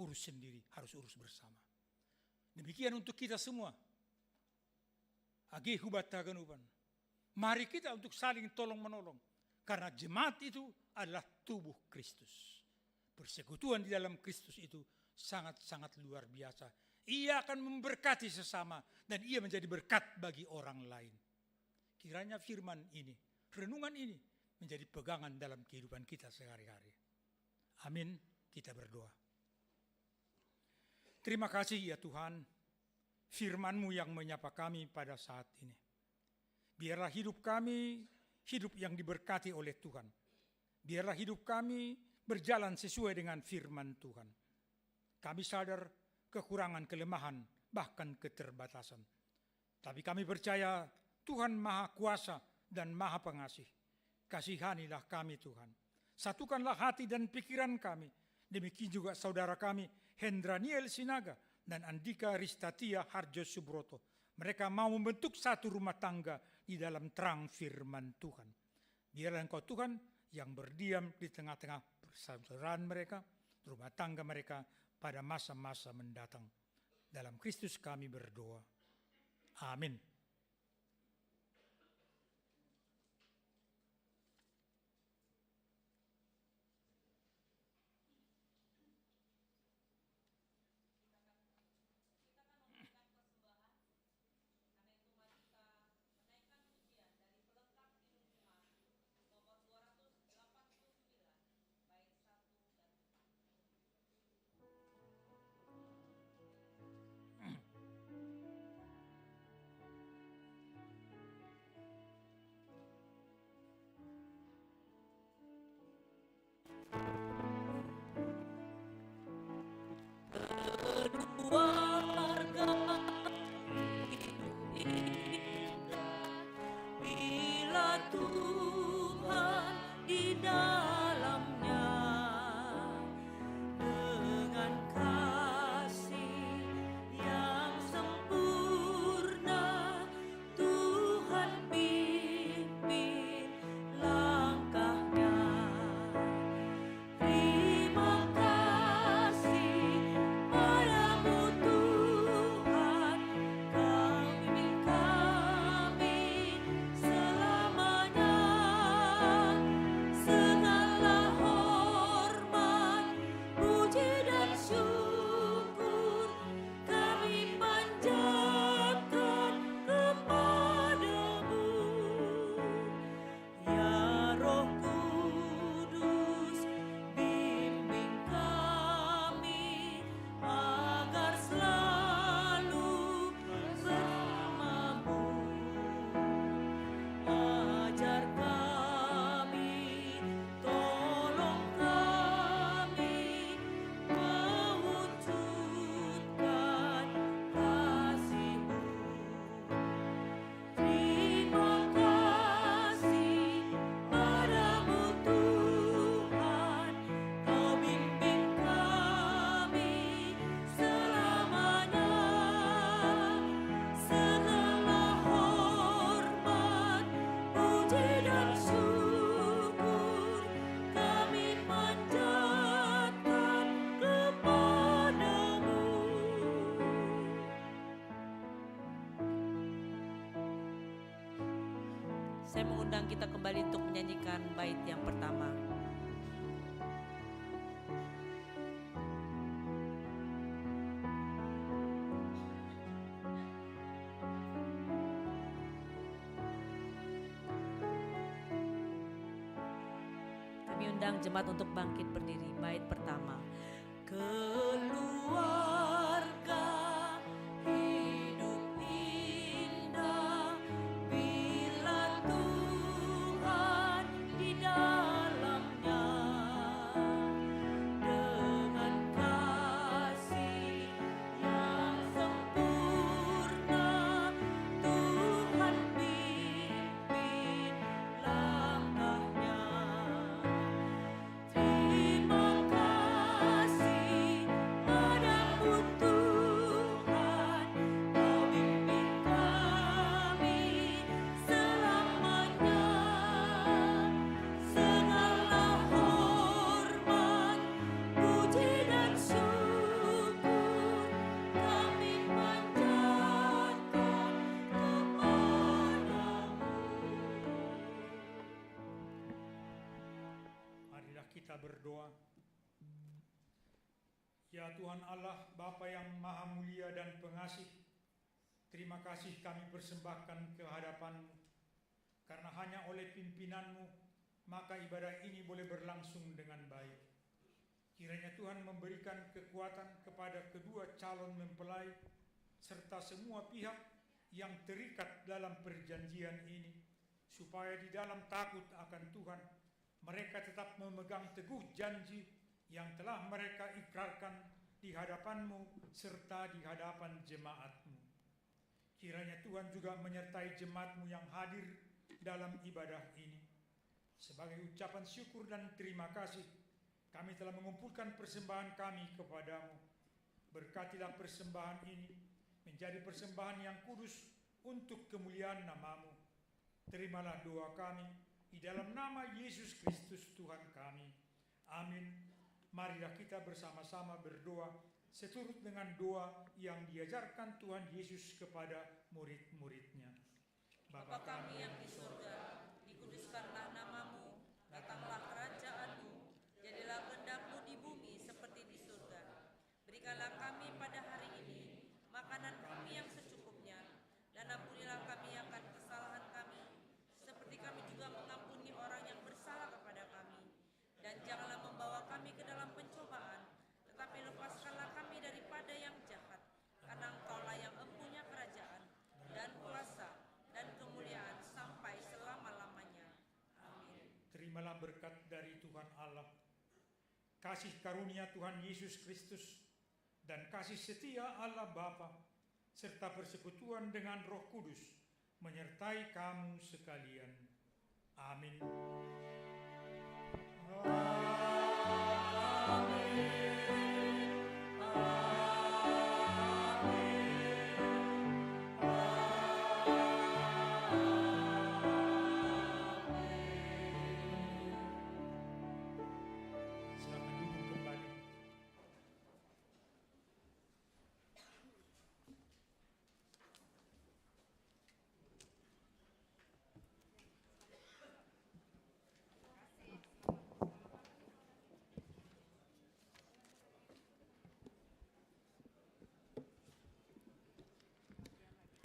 urus sendiri, harus urus bersama. Demikian untuk kita semua. Age hubatagan. Mari kita untuk saling tolong menolong, karena jemaat itu adalah tubuh Kristus. Persekutuan di dalam Kristus itu sangat-sangat luar biasa. Ia akan memberkati sesama dan ia menjadi berkat bagi orang lain. Kiranya firman ini, renungan ini menjadi pegangan dalam kehidupan kita sehari-hari. Amin. Kita berdoa. Terima kasih ya Tuhan, firman-Mu yang menyapa kami pada saat ini. Biarlah hidup kami hidup yang diberkati oleh Tuhan. Biarlah hidup kami berjalan sesuai dengan firman Tuhan. Kami sadar kekurangan, kelemahan, bahkan keterbatasan. Tapi kami percaya Tuhan Maha Kuasa dan Maha Pengasih. Kasihanilah kami Tuhan. Satukanlah hati dan pikiran kami. Demikian juga saudara kami Hendraniel Sinaga dan Andika Ristatia Harjo Subroto. Mereka mau membentuk satu rumah tangga di dalam terang firman Tuhan. Biarlah Engkau Tuhan yang berdiam di tengah-tengah persaudaraan mereka, rumah tangga mereka pada masa-masa mendatang. Dalam Kristus kami berdoa. Amin. Kedua marga hidup indah bila Tuhan di dalamnya, dengan kasih yang sempurna Tuhan pimpin langkahnya. Terima kasih padamu Tuhan, Kau bimbing kami selamanya. Segala hormat, puji dan syukur kami panjatkan kepadamu. Ya Roh Kudus, bimbing kami agar selalu bersamamu. Ajar kami, tolong kami mewujudkan kasih-Mu. Terima kasih padamu Tuhan, Kau bimbing kami selamanya. Segala hormat, puji dan syukur kami panjatkan kepadamu. Saya mengundang kita kembali untuk menyanyikan bait yang pertama. Kami undang jemaat untuk bangkit berdiri. Bait pertama. Keluarga hidup indah bila Tuhan di dalamnya, dengan kasih yang sempurna Tuhan pimpin langkahnya. Terima kasih padamu Tuhan, Kau bimbing kami selamanya. Segala hormat, puji dan syukur kami panjatkan kepadamu. Marilah kita berdoa. Ya Tuhan Allah, Bapa yang Maha Mulia dan Pengasih, terima kasih kami persembahkan ke hadapan-Mu. Karena hanya oleh pimpinan-Mu, maka ibadah ini boleh berlangsung dengan baik. Kiranya Tuhan memberikan kekuatan kepada kedua calon mempelai, serta semua pihak yang terikat dalam perjanjian ini, supaya di dalam takut akan Tuhan, mereka tetap memegang teguh janji yang telah mereka ikrarkan di hadapan-Mu serta di hadapan jemaat-Mu. Kiranya Tuhan juga menyertai jemaat-Mu yang hadir dalam ibadah ini. Sebagai ucapan syukur dan terima kasih, kami telah mengumpulkan persembahan kami kepadamu. Berkatilah persembahan ini menjadi persembahan yang kudus untuk kemuliaan nama-Mu. Terimalah doa kami di dalam nama Yesus Kristus Tuhan kami. Amin. Marilah kita bersama-sama berdoa seturut dengan doa yang diajarkan Tuhan Yesus kepada murid-murid-Nya. Bapa kami yang di surga, dikuduskanlah nama-Mu, datanglah kerajaan-Mu, jadilah kehendak-Mu di bumi seperti di surga. Berikanlah kami pada hari ini makanan kami yang secukupnya, dan ampunilah kami akan kesalahan kami, seperti kami juga mengampuni orang yang bersalah kepada kami. Dan janganlah membawa kami ke dalam pencobaan, tetapi lepaskanlah kami daripada yang jahat. Karena Engkaulah yang empunya kerajaan, dan kuasa, dan kemuliaan sampai selama-lamanya. Amin. Terimalah berkat dari Tuhan Allah, kasih karunia Tuhan Yesus Kristus, dan kasih setia Allah Bapa, serta persekutuan dengan Roh Kudus, menyertai kamu sekalian. Amin. Silakan duduk kembali.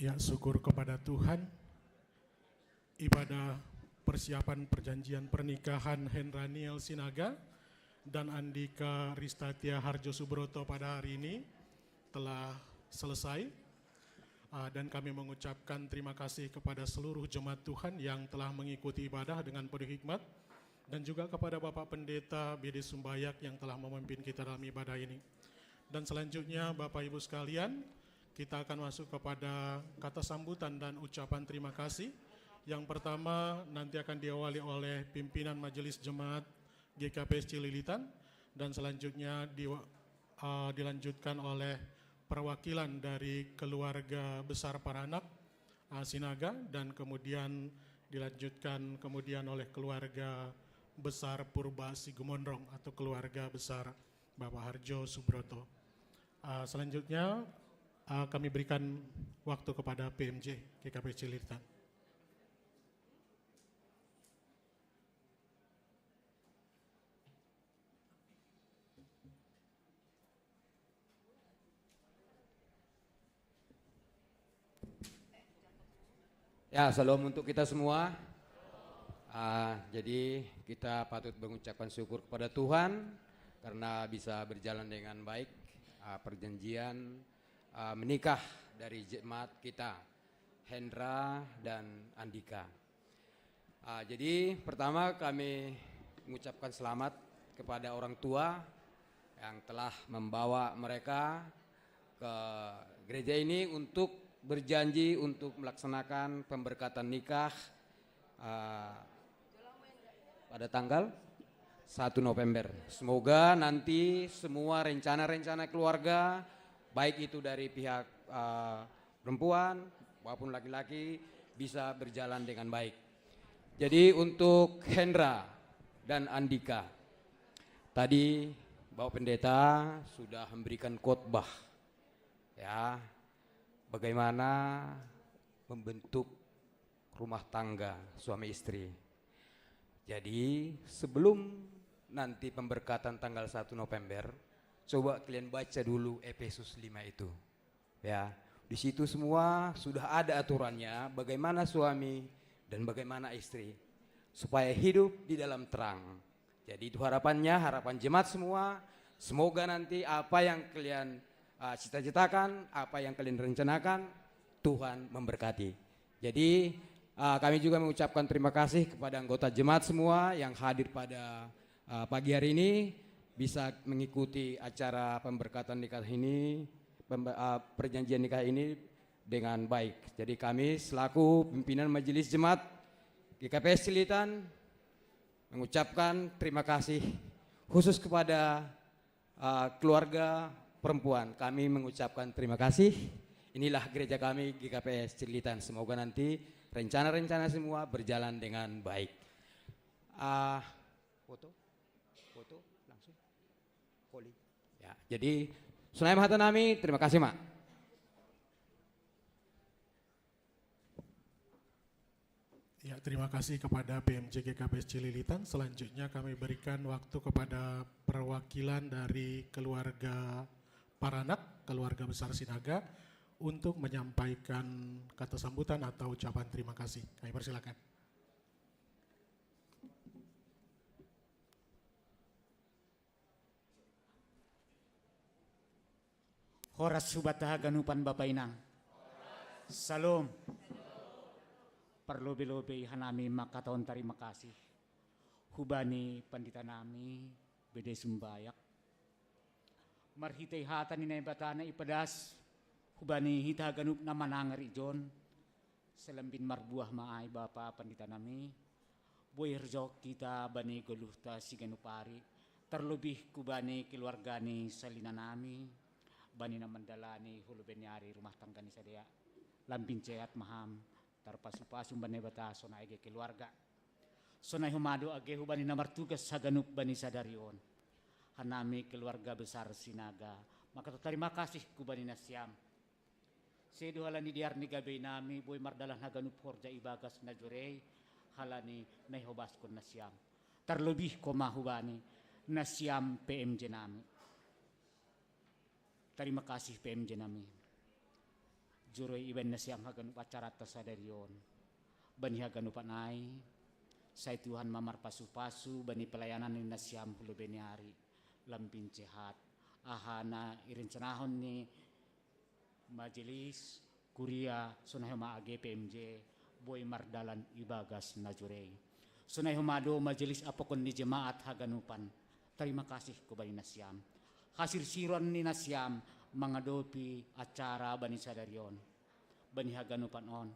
Ya, syukur kepada Tuhan. Ibadah persiapan perjanjian pernikahan Hendraniel Sinaga dan Andika Ristatia Harjo Subroto pada hari ini telah selesai. Dan kami mengucapkan terima kasih kepada seluruh jemaat Tuhan yang telah mengikuti ibadah dengan penuh hikmat, dan juga kepada Bapak Pendeta BD Sumbayak yang telah memimpin kita dalam ibadah ini. Dan selanjutnya Bapak Ibu sekalian, kita akan masuk kepada kata sambutan dan ucapan terima kasih. Yang pertama nanti akan diawali oleh pimpinan Majelis Jemaat GKPS Cililitan, dan selanjutnya dilanjutkan oleh perwakilan dari keluarga besar para anak Sinaga, dan kemudian dilanjutkan kemudian oleh keluarga besar Purba Sigumondrong atau keluarga besar Bapak Harjo Subroto. Selanjutnya kami berikan waktu kepada PMJ GKPS Cililitan. Ya, salam untuk kita semua. Jadi kita patut mengucapkan syukur kepada Tuhan karena bisa berjalan dengan baik perjanjian menikah dari jemaat kita, Hendra dan Andika. Jadi pertama kami mengucapkan selamat kepada orang tua yang telah membawa mereka ke gereja ini untuk berjanji untuk melaksanakan pemberkatan nikah pada tanggal 1 November. Semoga nanti semua rencana-rencana keluarga, baik itu dari pihak perempuan maupun laki-laki, bisa berjalan dengan baik. Jadi untuk Hendra dan Andika, tadi Bapak Pendeta sudah memberikan khotbah ya, bagaimana membentuk rumah tangga suami istri. Jadi sebelum nanti pemberkatan tanggal 1 November, coba kalian baca dulu Efesus 5 itu. Ya, di situ semua sudah ada aturannya bagaimana suami dan bagaimana istri supaya hidup di dalam terang. Jadi itu harapannya, harapan jemaat semua. Semoga nanti apa yang kalian cita-citakan, apa yang kalian rencanakan, Tuhan memberkati. Jadi kami juga mengucapkan terima kasih kepada anggota jemaat semua yang hadir pada pagi hari ini, bisa mengikuti acara pemberkatan nikah ini, perjanjian nikah ini dengan baik. Jadi kami selaku pimpinan Majelis Jemaat GKPS Cililitan mengucapkan terima kasih khusus kepada keluarga perempuan. Kami mengucapkan terima kasih. Inilah gereja kami GKPS Cililitan. Semoga nanti rencana-rencana semua berjalan dengan baik. Foto langsung. Poli. Ya, jadi Sunai Mahatanami, terima kasih Mak. Ya, terima kasih kepada PMJ GKPS Cililitan. Selanjutnya kami berikan waktu kepada perwakilan dari keluarga Paranak, keluarga besar Sinaga, untuk menyampaikan kata sambutan atau ucapan terima kasih. Kami persilakan. Horas subataha ganupan Bapak Inang. Salam. Perlobe-lobe hanami makataon terima kasih. Hubani pandita nami bede sumbayak. Marhitay hatan ni batana ipadas. Hubani hita ganup na manangar ijon, selambin marbuah maay bapa pandita nami, boy herjok kita bani goluhta si ganupari, terlebih kubani keluargani salina nami, bani na mandalani hulubenyari rumah tangga ni sadaya, lambin cehat maham, tarpasu-pasu bani bata sonai age keluarga, sonai humado age hubani na martugas sa ganup bani sadarion, hanami keluarga besar Sinaga, maka terima kasih kubani na siam. Sedo halani diarni gabay nami, boy mardalan haganup horja ibagas na jurey, halani naihobaskon na siyam. Terlebih ko mahubani na siyam PMJ nami. Terima kasih PMJ nami. Jurey iban na siyam haganup acara tasadarion. Bani haganupan ay, say Tuhan mamar pasu-pasu, bani pelayanan ni na siyam hulu benyari, lampin cehat. Ahana irincanahon ni Majelis Kuria sunay humaage PMJ boy mardalan ibagas na jurey. Sunay humado majelis apokon ni jemaat haganupan. Terima kasih ko bani nasyam. Hasirsiron ni nasyam mga dopi acara bani sadarion. Bani haganupan on.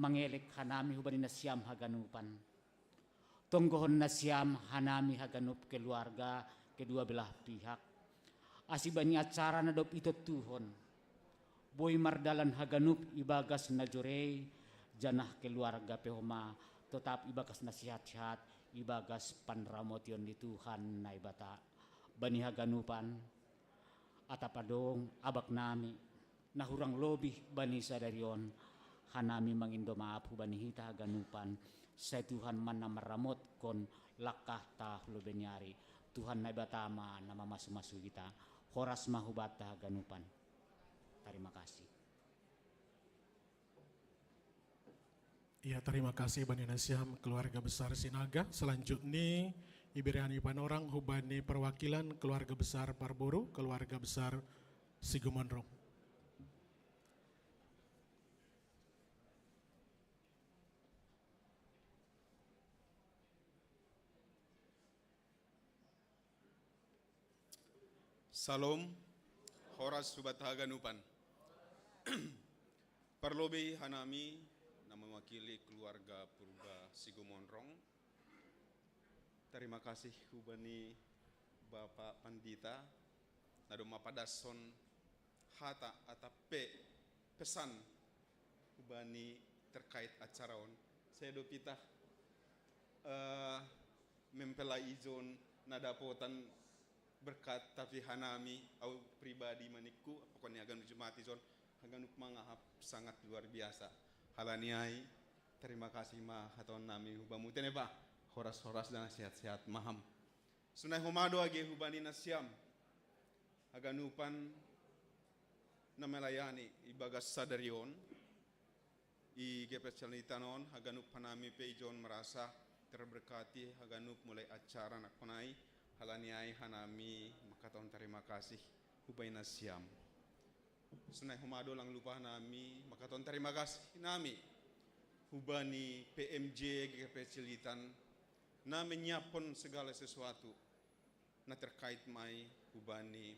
Mangelek hanami hubani nasyam haganupan. Tonggohon nasyam hanami haganup keluarga kedua belah pihak. Asibani acara na dop ito tuhon. Boy mardalan haganup ibagas na jurey, janah keluarga pehoma, tetap ibagas na sihat-sihat, ibagas panramotion di Tuhan na ibata. Bani haganupan, atapadong abak nami, nahurang lobih bani sadarion, hanami mangindo maap bani hita haganupan, sa Tuhan man na maramot kon lakah tahlo benyari, Tuhan na ibatama na mamasu-masu kita, horas mahubata haganupan. Terima kasih. Ya, terima kasih Bani Nasyam keluarga besar Sinaga. Selanjutnya Ibirani Panorang hubani perwakilan keluarga besar Parburu, keluarga besar Sigumondrong. Salam, horas subat haganupan. Perlobi hanami nama mewakili keluarga Purba Sigumondrong. Terima kasih hubani Bapak Pandita nadoma padason hata atape pesan hubani terkait acara on. Saya do pita mempelai izon nadapotan berkat tapi hanami au pribadi maniku pokoknya agan jemaat izon haganuk mangahap sangat luar biasa. Halaniai terima kasih mah haton nami hubamu teneba horas-horas dan sehat-sehat maham. Sunai homado age hubani nasyam haganupan namelayani ibagas sadarion i GPS Cililitanon haganup panami peijon merasa terberkati haganup mulai acara nak panai halaniai hanami makaton terima kasih hubani nasyam. Sunai homado lang lupa nami makaton terima kasih nami hubani PMJ GPS Cililitan na menyiapkan segala sesuatu na terkait mai hubani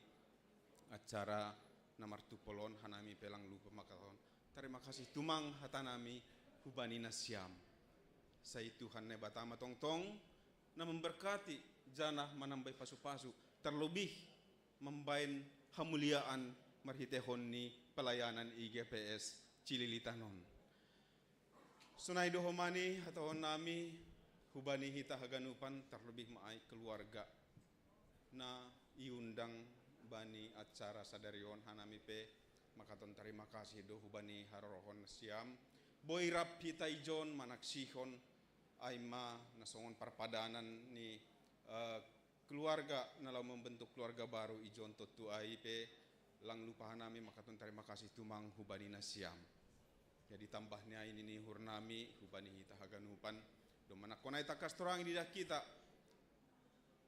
acara namar tupolon hanami pelang lupa makaton terima kasih tumang hatanami hubani nasyam sai Tuhan ne batama tongtong na memberkati janah menambah pasu-pasu terlebih membain hamuliaan marhitehon ni pelayanan IGPS Cililitanon. Sunai dohomani atau nami hubani hita haganupan terlebih maai keluarga na iundang bani acara sadarion hanami pe makaton terima kasih do hubani harorohon siam boy rap hita ijon manaksihon aima nasongon perpadanan ni keluarga nalau membentuk keluarga baru ijon totu aipe lang lupa hanami makaton terima kasih tumang hubani nasyam. Jadi tambahnya ini hurnami hubani hita haganupan do manakonai takas torang di kita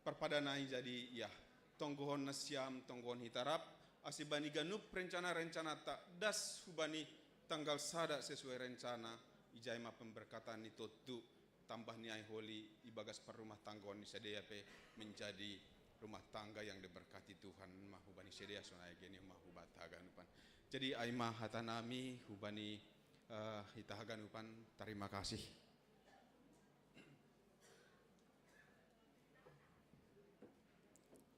perpadanai jadi ya tonggohon nasyam tonggohon hitarap asibani ganup rencana-rencana tak das hubani tanggal sada sesuai rencana ijaima pemberkatan itu tu tambah niai holi ibagas per rumah tanggon sedia pe menjadi rumah tangga yang diberkati Tuhan mahubani sedia sonai geni mahubat haganupan. Jadi aimah hatanami hubani hita haganupan terima kasih.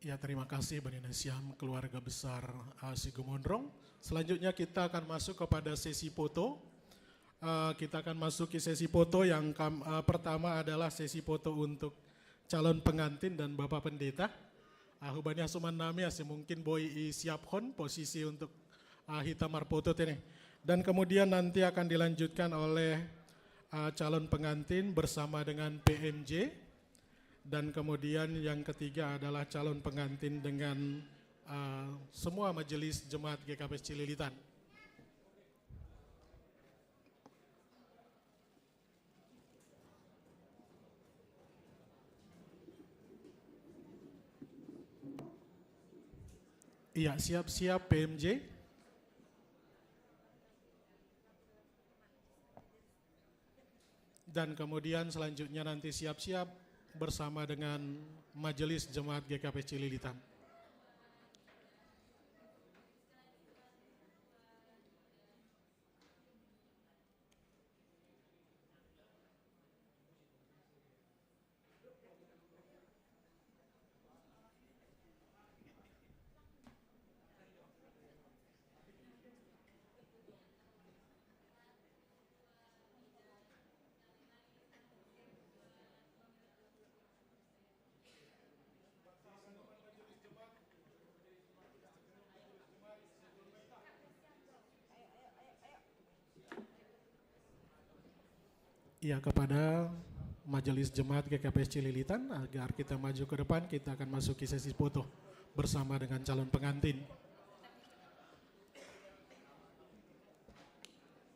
Ya, terima kasih Bani Nasyam keluarga besar Sigumondrong. Selanjutnya kita akan masuk kepada sesi foto. Kita akan masuk ke sesi foto yang pertama adalah sesi foto untuk calon pengantin dan Bapak Pendeta. Hubani asuman nami mungkin boy siapkan posisi untuk hitamar foto ini. Dan kemudian nanti akan dilanjutkan oleh calon pengantin bersama dengan PMJ. Dan kemudian yang ketiga adalah calon pengantin dengan semua majelis jemaat GKPS Cililitan. Iya, siap-siap PMJ. Dan kemudian selanjutnya nanti siap-siap bersama dengan Majelis Jemaat GKPS Cililitan. Ya, kepada Majelis Jemaat GKPS Cililitan agar kita maju ke depan, kita akan masuk ke sesi foto bersama dengan calon pengantin.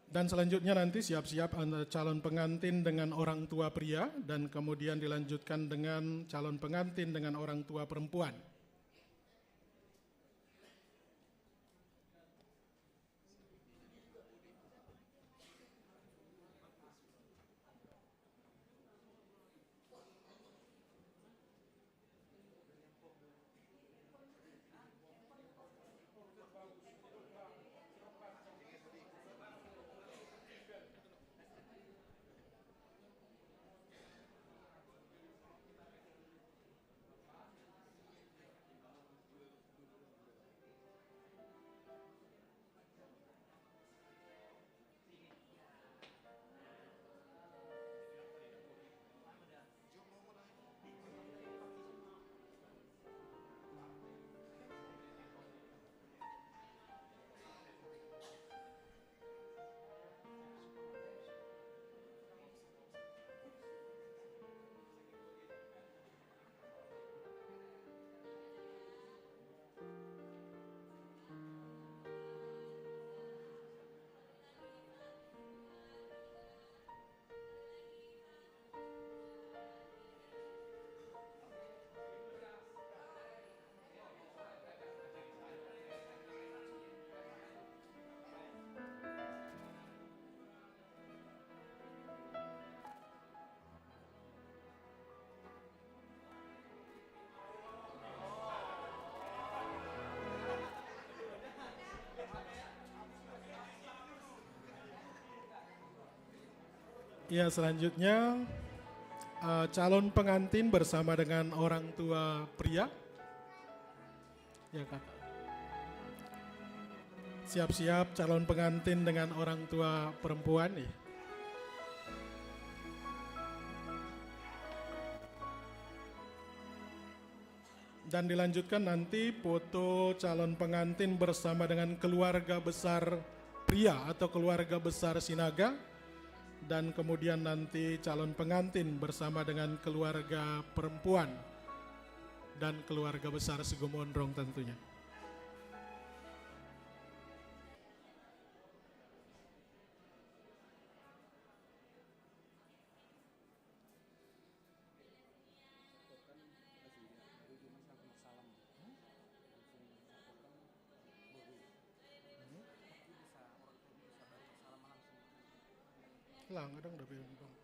Dan selanjutnya nanti siap-siap calon pengantin dengan orang tua pria dan kemudian dilanjutkan dengan calon pengantin dengan orang tua perempuan. Ya, selanjutnya calon pengantin bersama dengan orang tua pria. Ya, Kak. Siap-siap calon pengantin dengan orang tua perempuan ya. Dan dilanjutkan nanti foto calon pengantin bersama dengan keluarga besar pria atau keluarga besar Sinaga. Dan kemudian nanti calon pengantin bersama dengan keluarga perempuan dan keluarga besar Sigumondrong tentunya. Lang, adong dapat bang,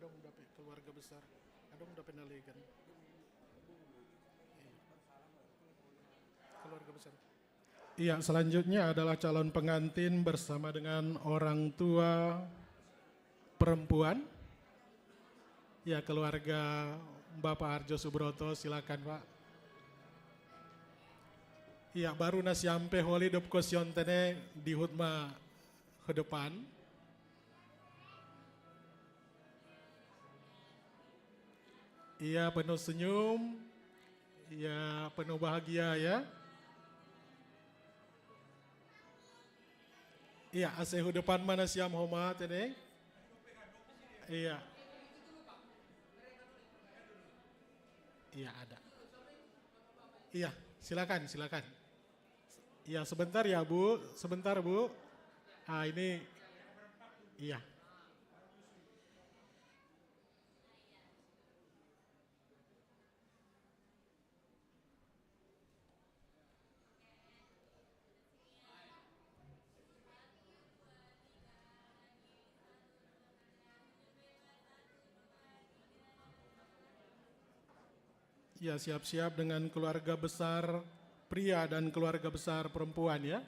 adong dapat keluarga besar, adong dapat nalegan. Keluarga besar. Iya, selanjutnya adalah calon pengantin bersama dengan orang tua perempuan. Ya, keluarga Bapak Harjo Subroto, silakan Pak. Iya, baru nasi ampe holi dop kosion tene di hutma ke depan. Iya, penuh senyum, iya penuh bahagia ya. Iya, asehu depan mana siam homa tene? Iya. Iya ada. Iya, silakan, silakan. Iya, sebentar ya Bu, sebentar Bu. Ah ini, iya. Ya, siap-siap dengan keluarga besar pria dan keluarga besar perempuan ya.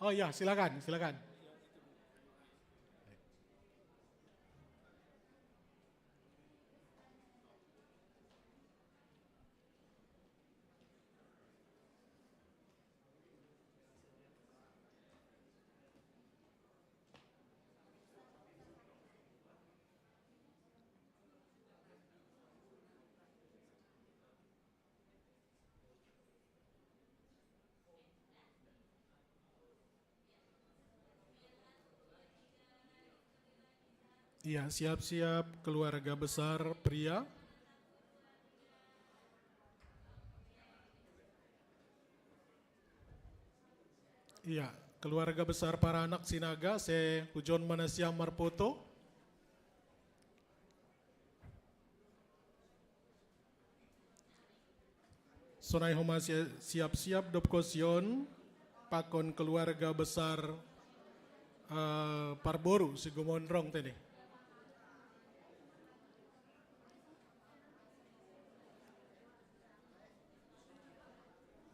Oh ya, silakan, silakan. Iya, siap-siap keluarga besar pria. Iya, keluarga besar para anak Sinaga, se hujon manasiam marpoto. Sonai homa siap-siap dopkosion pakon keluarga besar Parboru Sigumondrong tadi.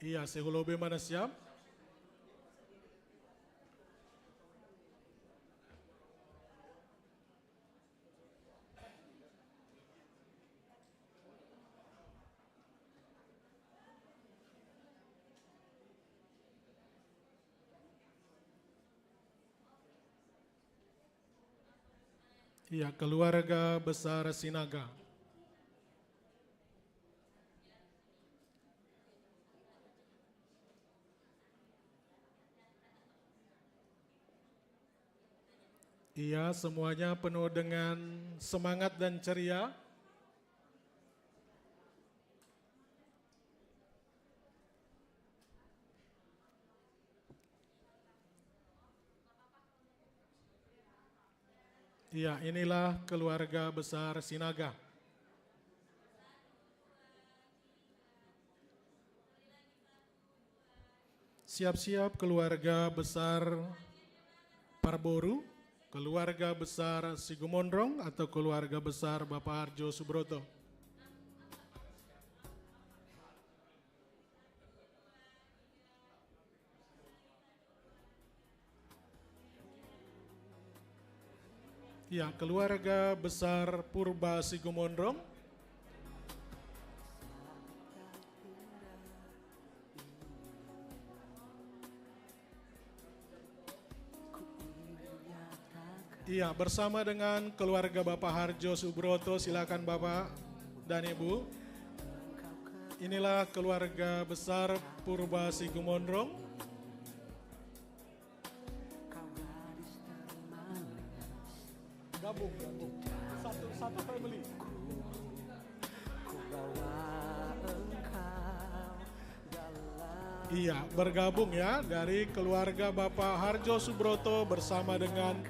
Iya, sehulobe mana siap? Iya, keluarga besar Sinaga. Iya, semuanya penuh dengan semangat dan ceria. Iya, inilah keluarga besar Sinaga. Siap-siap keluarga besar Parboru, keluarga besar Sigumondrong atau keluarga besar Bapak Harjo Subroto. Ya, keluarga besar Purba Sigumondrong. Iya, bersama dengan keluarga Bapak Harjo Subroto, silakan Bapak dan Ibu. Inilah keluarga besar Purba Sigumondrong. Gabung. Satu family. Iya, bergabung ya dari keluarga Bapak Harjo Subroto bersama dengan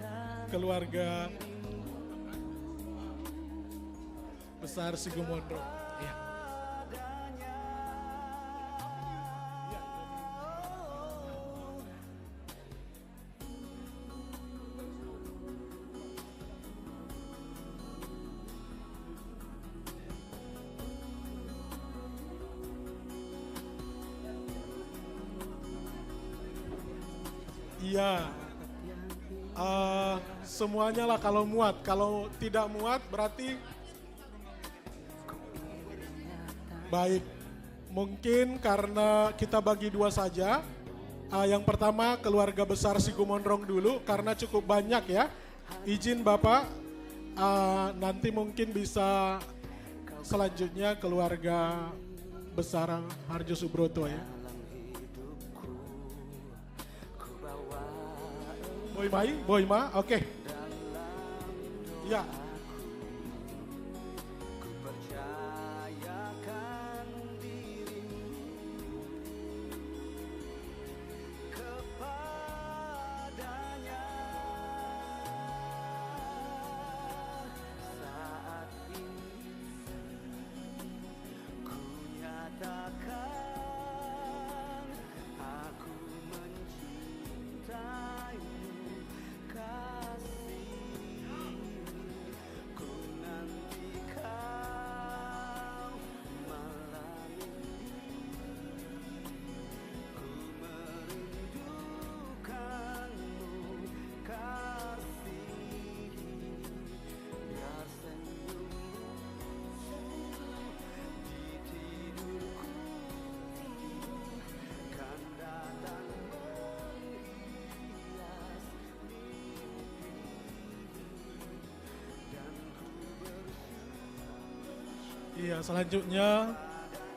keluarga besar Sigumondrong. Iya. Iya, semuanya lah kalau muat. Kalau tidak muat berarti baik. Mungkin karena kita bagi dua saja. Yang pertama keluarga besar Sigumondrong dulu karena cukup banyak ya. Izin Bapak, nanti mungkin bisa selanjutnya keluarga besar Harjo Subroto ya. Boima, oke. Ya. Iya, selanjutnya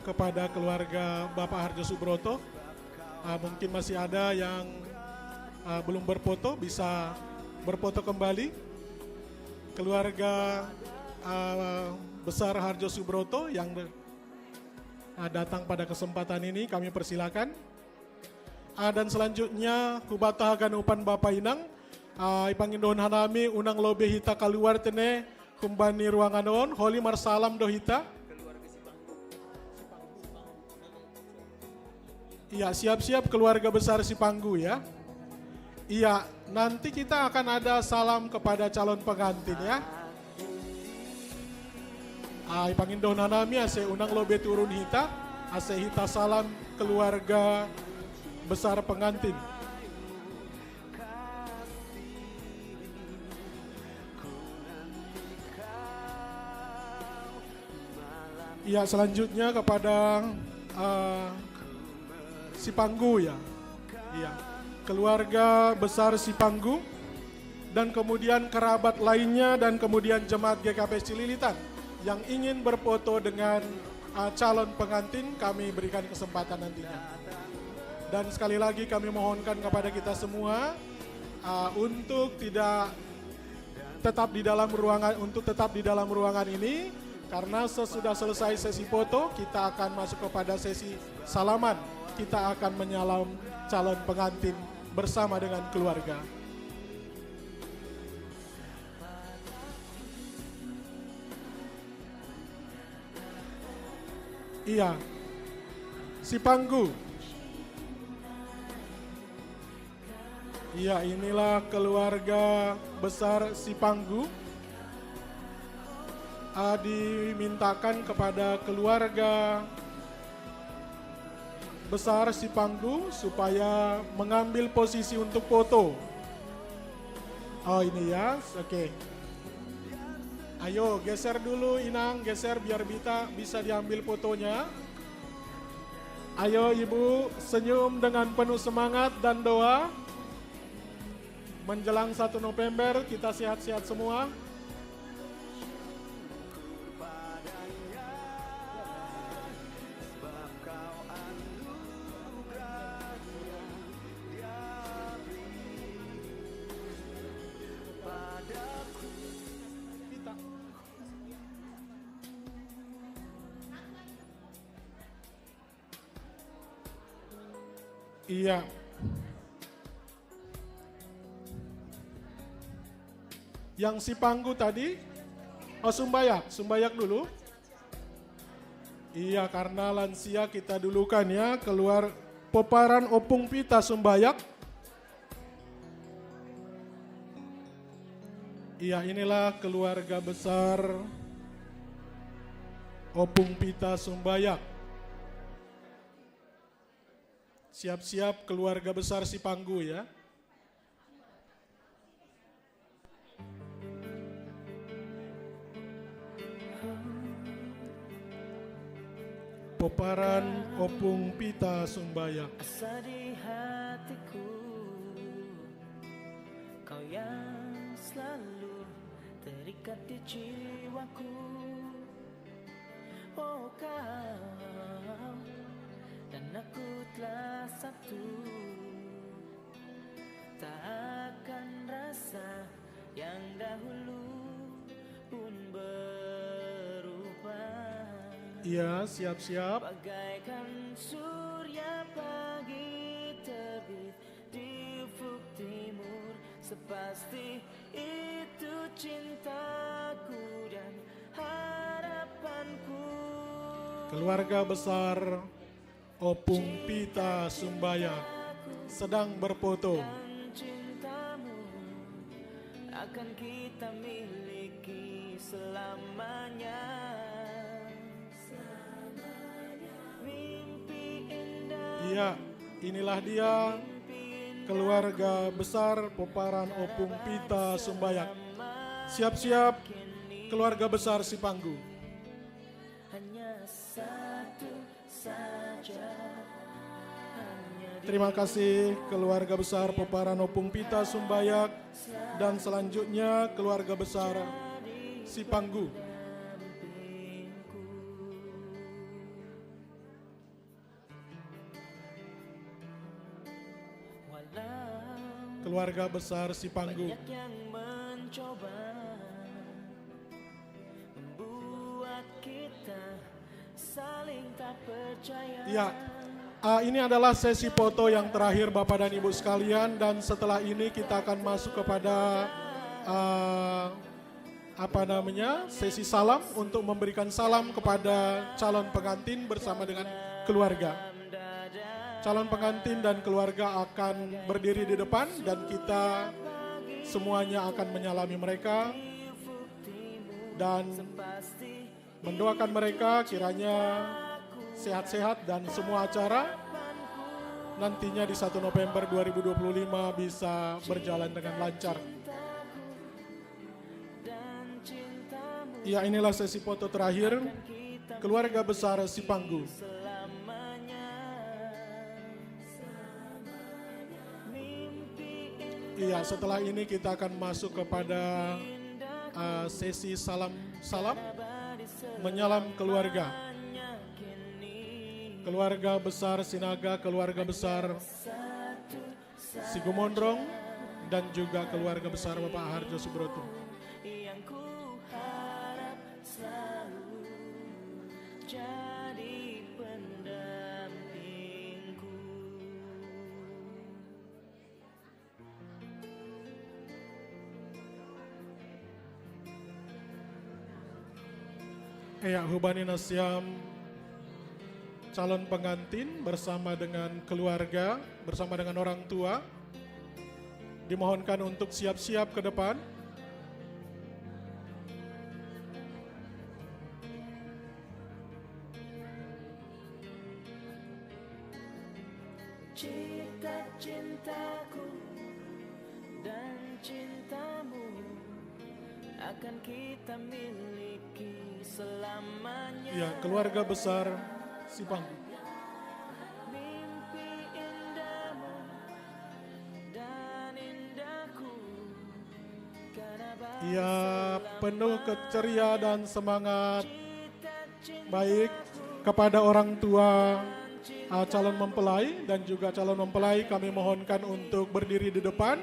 kepada keluarga Bapak Harjo Subroto, mungkin masih ada yang belum berfoto, bisa berfoto kembali. Keluarga besar Harjo Subroto yang datang pada kesempatan ini kami persilakan. Dan selanjutnya kubata haganupan Bapak Inang ipangin dohon hanami unang lobe hita keluar tene kumbani ruangan on holi marsalam dohita. Iya, siap-siap keluarga besar Sipanggu ya. Iya, nanti kita akan ada salam kepada calon pengantin ya. Ipangin dohon hanami ase unang lobe turun hita, ase hita salam keluarga besar pengantin. Iya, selanjutnya kepada Sipanggu ya. Iya. Keluarga besar Sipanggu dan kemudian kerabat lainnya dan kemudian jemaat GKP Cililitan yang ingin berfoto dengan calon pengantin, kami berikan kesempatan nantinya. Dan sekali lagi kami mohonkan kepada kita semua untuk tetap di dalam ruangan ini, karena sesudah selesai sesi foto kita akan masuk kepada sesi salaman. Kita akan menyalam calon pengantin bersama dengan keluarga. Iya, Sipanggu. Iya, inilah keluarga besar Sipanggu. Dimintakan kepada keluarga besar Sipanggu supaya mengambil posisi untuk foto. Oh ini ya, oke. Ayo geser dulu Inang, geser biar bisa diambil fotonya. Ayo Ibu, senyum dengan penuh semangat dan doa. Menjelang 1 November kita sehat-sehat semua. Iya. Yang Sipanggu tadi, Sumbayak dulu. Iya, karena lansia kita dulukan ya, keluar Poparan Opung Pita Sumbayak. Iya, inilah keluarga besar Opung Pita Sumbayak. Siap-siap keluarga besar Sipanggu ya. Poparan Opung Pita Sumbayak. Asa di hatiku, kau yang selalu terikat di jiwaku. Oh kau dan aku telah satu, tak akan rasa yang dahulu pun berubah. Iya, siap-siap. Bagaikan surya pagi terbit di ufuk timur, sepasti itu cintaku dan harapanku. Keluarga besar Opung Pita Sumbayak sedang berfoto. Cintamu akan kita miliki selamanya. Mimpi indah. Iya, inilah dia keluarga besar Poparan Opung Pita Sumbayak. Siap-siap keluarga besar Sipanggu. Hanya satu saja. Terima kasih keluarga besar Poparan Opung Pita Sumbayak dan selanjutnya keluarga besar Sipanggu. Keluarga besar Sipanggu. Banyak yang mencoba membuat kita saling tak percaya. Iya, Ini adalah sesi foto yang terakhir Bapak dan Ibu sekalian, dan setelah ini kita akan masuk kepada sesi salam untuk memberikan salam kepada calon pengantin bersama dengan keluarga. Calon pengantin dan keluarga akan berdiri di depan dan kita semuanya akan menyalami mereka dan mendoakan mereka kiranya sehat-sehat dan semua acara nantinya di 1 November 2025 bisa berjalan dengan lancar. Ya, inilah sesi foto terakhir keluarga besar Sipanggu. Iya, setelah ini kita akan masuk kepada sesi salam menyalam keluarga. Keluarga besar Sinaga, keluarga besar Sigumondrong, dan juga keluarga besar Bapak Harjo Subroto. Yang ku harap selalu jadi pendampingku. Ya, hubani nasyam calon pengantin bersama dengan keluarga, bersama dengan orang tua, dimohonkan untuk siap-siap ke depan. Cita-cintaku dan cintamu akan kita miliki selamanya. Ya, keluarga besar Sipanggu. Mimpi indahmu dan indahku karena Ya, penuh keceria dan semangat. Baik kepada orang tua calon mempelai dan juga calon mempelai kami mohonkan untuk berdiri di depan.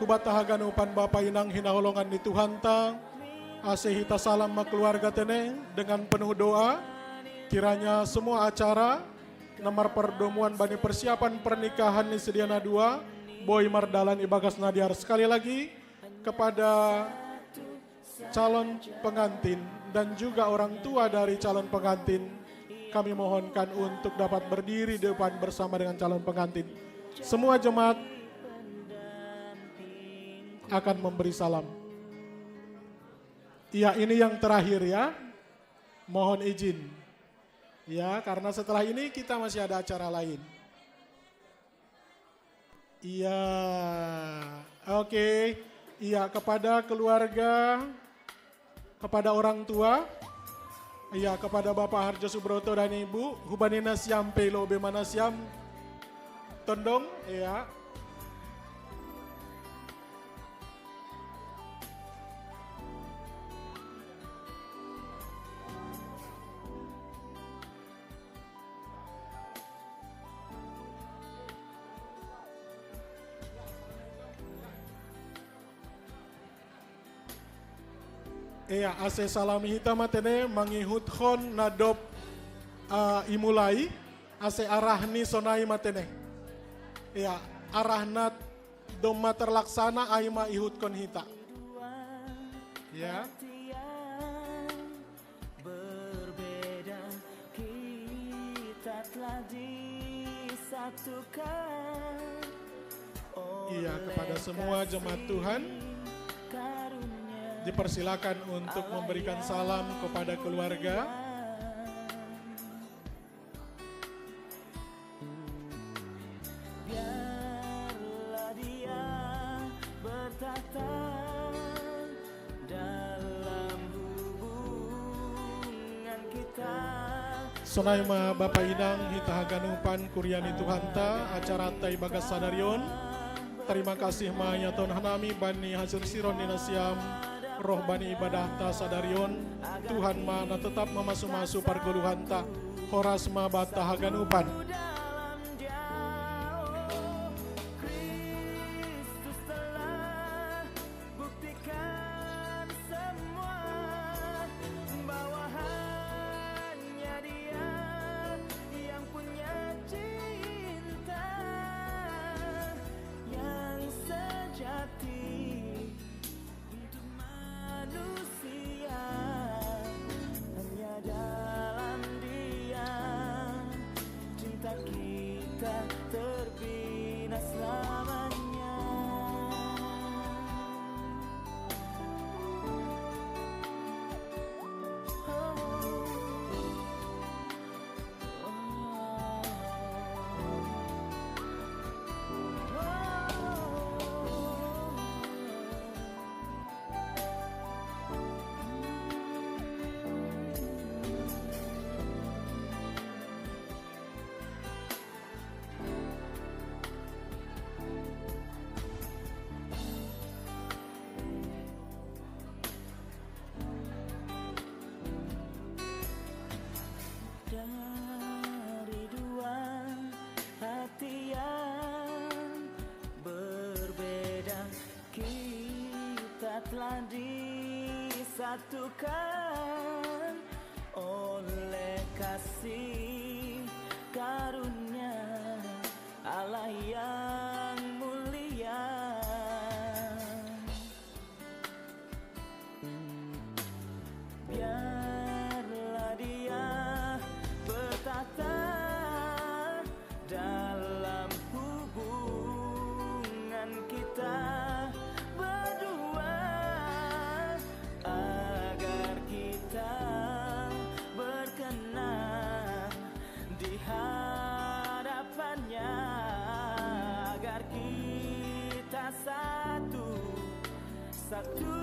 Kubatahagan upan Bapak Inang hinaholongan di Tuhan tang. Asehita salam ma keluarga teneng dengan penuh doa. Kiranya semua acara nomor perdomuan bani persiapan pernikahan di Sediana 2 Boy Mardalan Ibagas Nadiar. Sekali lagi kepada calon pengantin dan juga orang tua dari calon pengantin kami mohonkan untuk dapat berdiri di depan bersama dengan calon pengantin. Semua jemaat akan memberi salam. Iya, ini yang terakhir ya. Mohon izin. Ya, karena setelah ini kita masih ada acara lain. Iya, oke. Iya, kepada keluarga, kepada orang tua, iya, kepada Bapak Harjo Subroto dan Ibu, hubanina siam pelo bemana siam tondong, iya. Iya, ase salami hita matene mangihut hon nadop imulai ase arahni sonai matene. Iya, arahnat doma terlaksana aima ihut kon hita. Ya. Berbeda kita telah disatukan. Iya, kepada semua jemaat Tuhan dipersilakan untuk memberikan salam kepada keluarga. Biarlah dia bertata dalam hubungan kita. Sonaima Bapak Inang hitahaganupan kuryani Tuhanta acara Tai Bagas Sadarion. Terima kasih mayaton hanami bani hasil siron dinasiam roh bani ibadah ta sadarion. Tuhan mana tetap memasu-masu pargoluhanta horas ma batahagan upan. Kristus telah buktikan semua bahwa hanya Dia yang punya telah disatukan oleh kasih karunia Allah yang mulia. Biarlah Dia bertata dalam hubungan kita berdua, agar kita berkenan di hadapannya, agar kita satu